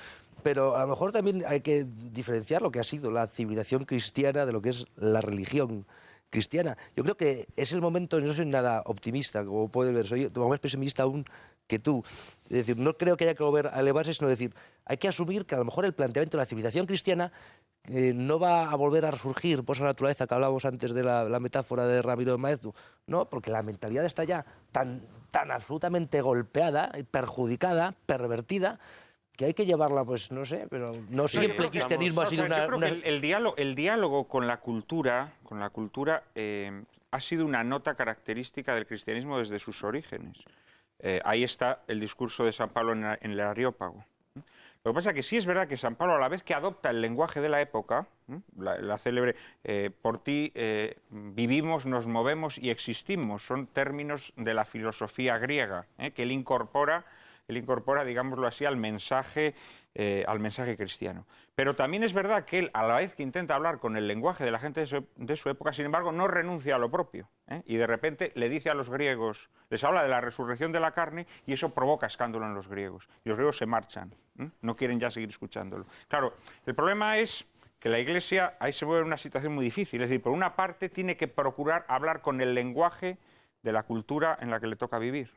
Pero a lo mejor también hay que diferenciar lo que ha sido la civilización cristiana de lo que es la religión cristiana. Yo creo que es el momento, no soy nada optimista, como puedes ver, soy más pesimista aún que tú. Es decir, no creo que haya que volver a elevarse, sino decir, hay que asumir que a lo mejor el planteamiento de la civilización cristiana no va a volver a resurgir por esa naturaleza que hablábamos antes de la metáfora de Ramiro de Maeztu. No, porque la mentalidad está ya tan absolutamente golpeada, perjudicada, pervertida, que hay que llevarla, pues no sé, pero no siempre el cristianismo ha sido una... Yo creo que el diálogo con la cultura ha sido una nota característica del cristianismo desde sus orígenes. Ahí está el discurso de San Pablo en el Areópago. Lo que pasa es que sí es verdad que San Pablo, a la vez que adopta el lenguaje de la época, la célebre por ti vivimos, nos movemos y existimos, son términos de la filosofía griega, que él incorpora, digámoslo así, al mensaje cristiano. Pero también es verdad que él, a la vez que intenta hablar con el lenguaje de la gente de su época, sin embargo, no renuncia a lo propio. Y de repente le dice a los griegos, les habla de la resurrección de la carne y eso provoca escándalo en los griegos. Y los griegos se marchan, no quieren ya seguir escuchándolo. Claro, el problema es que la Iglesia ahí se vuelve en una situación muy difícil. Es decir, por una parte tiene que procurar hablar con el lenguaje de la cultura en la que le toca vivir.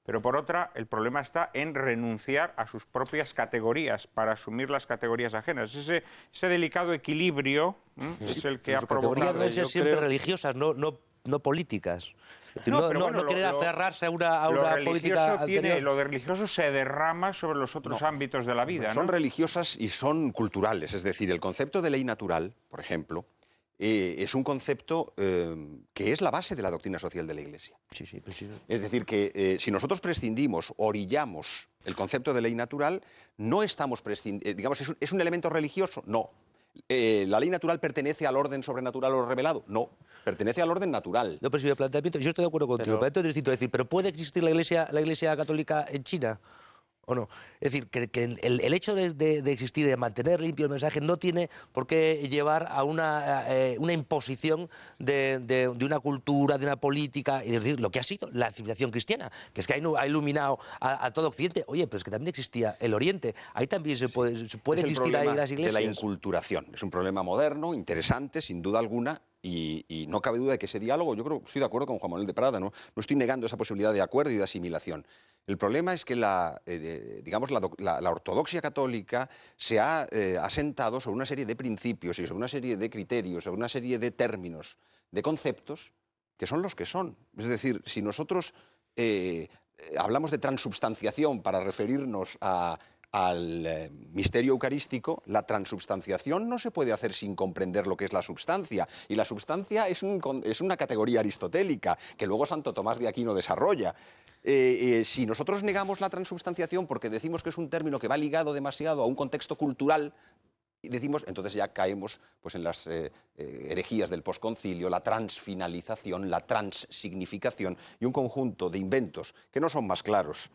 Pero por otra, el problema está en renunciar a sus propias categorías para asumir las categorías ajenas. Ese delicado equilibrio es el que ha provocado... Sus categorías deben ser siempre religiosas, no políticas. Es decir, no querer aferrarse a una política anterior. Lo de religioso se derrama sobre los otros ámbitos de la vida. Son religiosas y son culturales. Es decir, el concepto de ley natural, por ejemplo, es un concepto que es la base de la doctrina social de la Iglesia. Sí. Es decir, que si nosotros prescindimos, orillamos el concepto de ley natural, no estamos prescindiendo, digamos, ¿es un elemento religioso? No. ¿La ley natural pertenece al orden sobrenatural o revelado? No, pertenece al orden natural. No, pero si el planteamiento, yo estoy de acuerdo contigo, el planteamiento es distinto. Es decir, ¿pero puede existir la Iglesia católica en China o no? Es decir, que el hecho de existir, de mantener limpio el mensaje, no tiene por qué llevar a una imposición de una cultura, de una política, y decir, lo que ha sido la civilización cristiana, que es que ha iluminado a todo Occidente. Oye, pero es que también existía el Oriente. Ahí también se puede existir ahí las iglesias. De la inculturación. Es un problema moderno, interesante, sin duda alguna, y no cabe duda de que ese diálogo, yo creo, estoy de acuerdo con Juan Manuel de Prada, no estoy negando esa posibilidad de acuerdo y de asimilación. El problema es que la ortodoxia católica se ha asentado sobre una serie de principios y sobre una serie de criterios, sobre una serie de términos, de conceptos, que son los que son. Es decir, si nosotros hablamos de transubstanciación para referirnos al misterio eucarístico, la transubstanciación no se puede hacer sin comprender lo que es la substancia. Y la substancia es una categoría aristotélica que luego Santo Tomás de Aquino desarrolla. Si nosotros negamos la transubstanciación porque decimos que es un término que va ligado demasiado a un contexto cultural, y decimos, entonces ya caemos pues, en las herejías del posconcilio, la transfinalización, la transsignificación y un conjunto de inventos que no son más claros,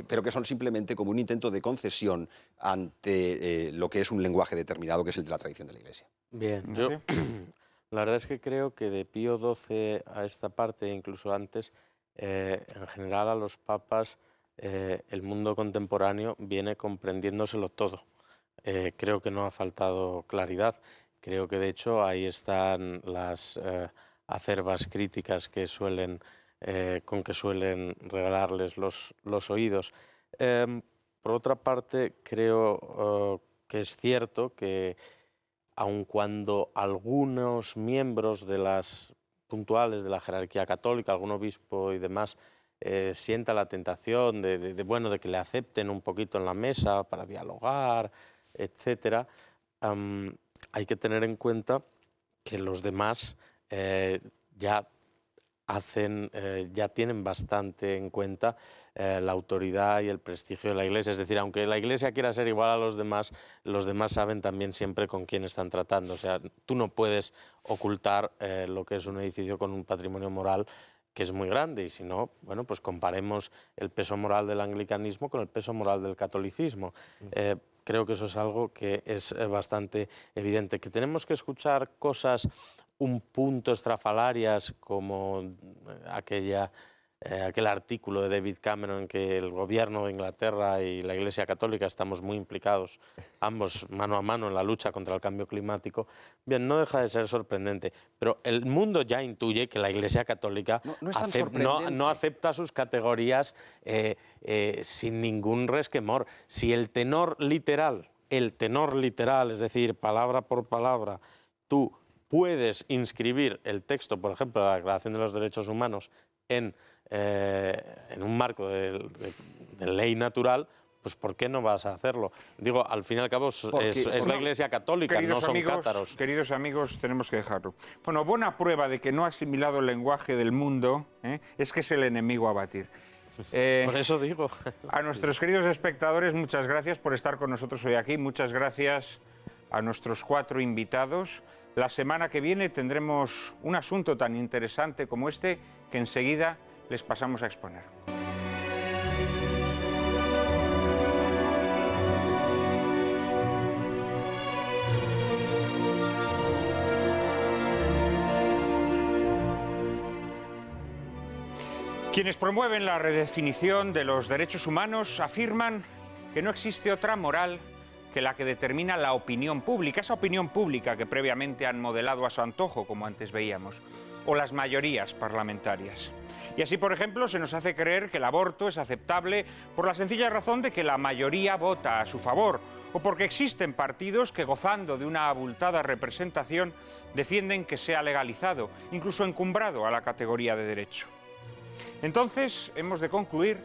pero que son simplemente como un intento de concesión ante lo que es un lenguaje determinado, que es el de la tradición de la Iglesia. Bien, yo la verdad es que creo que de Pío XII a esta parte, incluso antes, en general a los papas el mundo contemporáneo viene comprendiéndoselo todo. Creo que no ha faltado claridad. Creo que de hecho ahí están las acerbas críticas que con que suelen regalarles los oídos. Por otra parte, creo que es cierto que aun cuando algunos miembros de las puntuales de la jerarquía católica, algún obispo y demás, sienta la tentación de que le acepten un poquito en la mesa para dialogar, etcétera, hay que tener en cuenta que los demás ya tienen bastante en cuenta la autoridad y el prestigio de la Iglesia. Es decir, aunque la Iglesia quiera ser igual a los demás saben también siempre con quién están tratando. O sea, tú no puedes ocultar lo que es un edificio con un patrimonio moral que es muy grande, y si no, bueno, pues comparemos el peso moral del anglicanismo con el peso moral del catolicismo. Creo que eso es algo que es bastante evidente. Que tenemos que escuchar cosas un punto estrafalarias como aquel artículo de David Cameron en que el gobierno de Inglaterra y la Iglesia Católica estamos muy implicados, ambos mano a mano en la lucha contra el cambio climático. Bien, no deja de ser sorprendente, pero el mundo ya intuye que la Iglesia Católica no acepta sus categorías sin ningún resquemor. Si el tenor literal, es decir, palabra por palabra, tú puedes inscribir el texto, por ejemplo, de la Declaración de los Derechos Humanos en un marco de ley natural, pues ¿por qué no vas a hacerlo? Digo, al fin y al cabo es la Iglesia Católica, no son cátaros. Queridos amigos, tenemos que dejarlo. Bueno, buena prueba de que no ha asimilado el lenguaje del mundo es que es el enemigo a batir. Por eso digo. A nuestros queridos espectadores, muchas gracias por estar con nosotros hoy aquí. Muchas gracias a nuestros 4 invitados. La semana que viene tendremos un asunto tan interesante como este que enseguida les pasamos a exponer. Quienes promueven la redefinición de los derechos humanos afirman que no existe otra moral que la que determina la opinión pública, esa opinión pública que previamente han modelado a su antojo, como antes veíamos, o las mayorías parlamentarias. Y así, por ejemplo, se nos hace creer que el aborto es aceptable por la sencilla razón de que la mayoría vota a su favor, o porque existen partidos que, gozando de una abultada representación, defienden que sea legalizado, incluso encumbrado a la categoría de derecho. Entonces, hemos de concluir,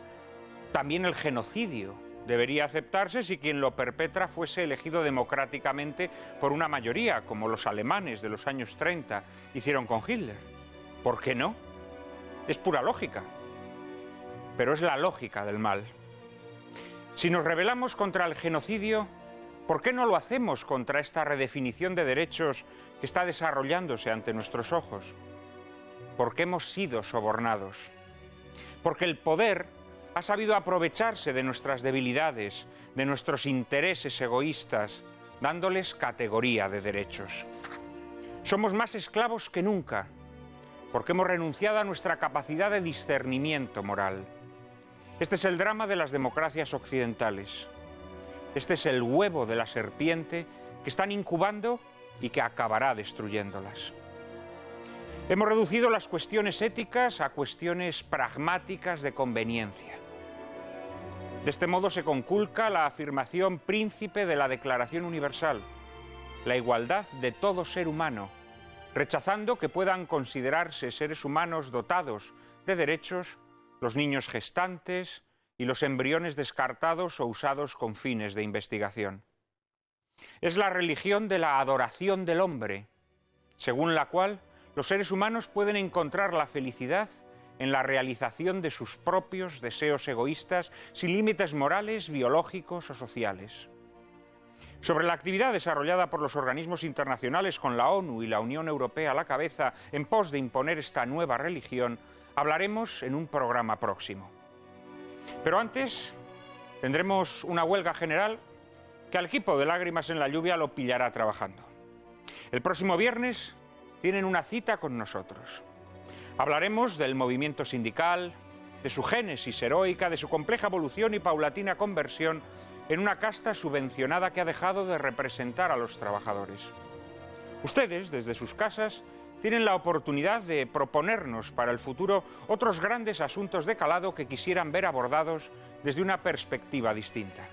también el genocidio debería aceptarse si quien lo perpetra fuese elegido democráticamente por una mayoría, como los alemanes de los años 30 hicieron con Hitler. ¿Por qué no? Es pura lógica, pero es la lógica del mal. Si nos rebelamos contra el genocidio, ¿por qué no lo hacemos contra esta redefinición de derechos que está desarrollándose ante nuestros ojos? Porque hemos sido sobornados. Porque el poder ha sabido aprovecharse de nuestras debilidades, de nuestros intereses egoístas, dándoles categoría de derechos. Somos más esclavos que nunca, porque hemos renunciado a nuestra capacidad de discernimiento moral. Este es el drama de las democracias occidentales. Este es el huevo de la serpiente que están incubando y que acabará destruyéndolas. Hemos reducido las cuestiones éticas a cuestiones pragmáticas de conveniencia. De este modo se conculca la afirmación príncipe de la Declaración Universal, la igualdad de todo ser humano, rechazando que puedan considerarse seres humanos dotados de derechos los niños gestantes y los embriones descartados o usados con fines de investigación. Es la religión de la adoración del hombre, según la cual los seres humanos pueden encontrar la felicidad en la realización de sus propios deseos egoístas sin límites morales, biológicos o sociales. Sobre la actividad desarrollada por los organismos internacionales con la ONU y la Unión Europea a la cabeza en pos de imponer esta nueva religión, hablaremos en un programa próximo. Pero antes tendremos una huelga general que al equipo de Lágrimas en la Lluvia lo pillará trabajando. El próximo viernes tienen una cita con nosotros. Hablaremos del movimiento sindical, de su génesis heroica, de su compleja evolución y paulatina conversión en una casta subvencionada que ha dejado de representar a los trabajadores. Ustedes, desde sus casas, tienen la oportunidad de proponernos para el futuro otros grandes asuntos de calado que quisieran ver abordados desde una perspectiva distinta.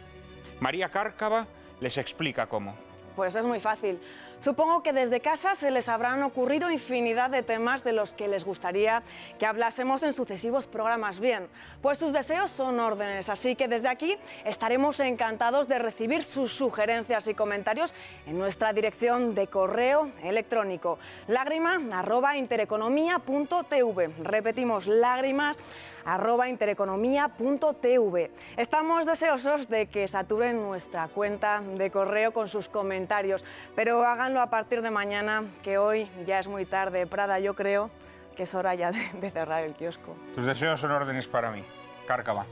María Cárcava les explica cómo. Pues es muy fácil. Supongo que desde casa se les habrán ocurrido infinidad de temas de los que les gustaría que hablásemos en sucesivos programas. Bien, pues sus deseos son órdenes, así que desde aquí estaremos encantados de recibir sus sugerencias y comentarios en nuestra dirección de correo electrónico lágrima@intereconomia.tv. Repetimos, lágrimas@intereconomia.tv. Estamos deseosos de que saturen nuestra cuenta de correo con sus comentarios, pero háganlo a partir de mañana, que hoy ya es muy tarde. Prada, yo creo que es hora ya de cerrar el kiosco. Tus deseos son órdenes para mí, Cárcava.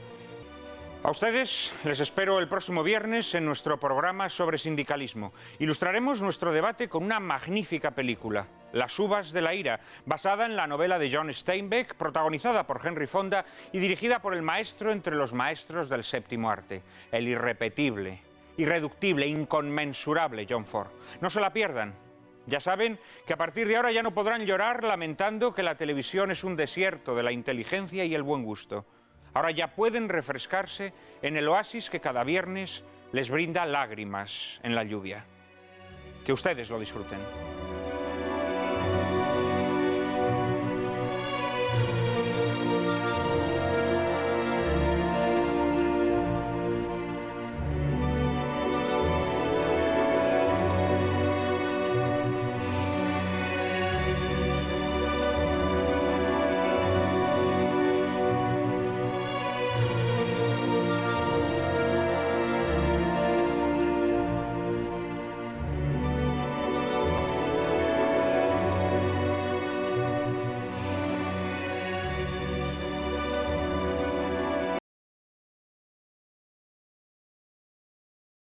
A ustedes les espero el próximo viernes en nuestro programa sobre sindicalismo. Ilustraremos nuestro debate con una magnífica película, Las uvas de la ira, basada en la novela de John Steinbeck, protagonizada por Henry Fonda y dirigida por el maestro entre los maestros del séptimo arte, el irrepetible, irreductible, inconmensurable John Ford. No se la pierdan. Ya saben que a partir de ahora ya no podrán llorar lamentando que la televisión es un desierto de la inteligencia y el buen gusto. Ahora ya pueden refrescarse en el oasis que cada viernes les brinda lágrimas en la lluvia. Que ustedes lo disfruten.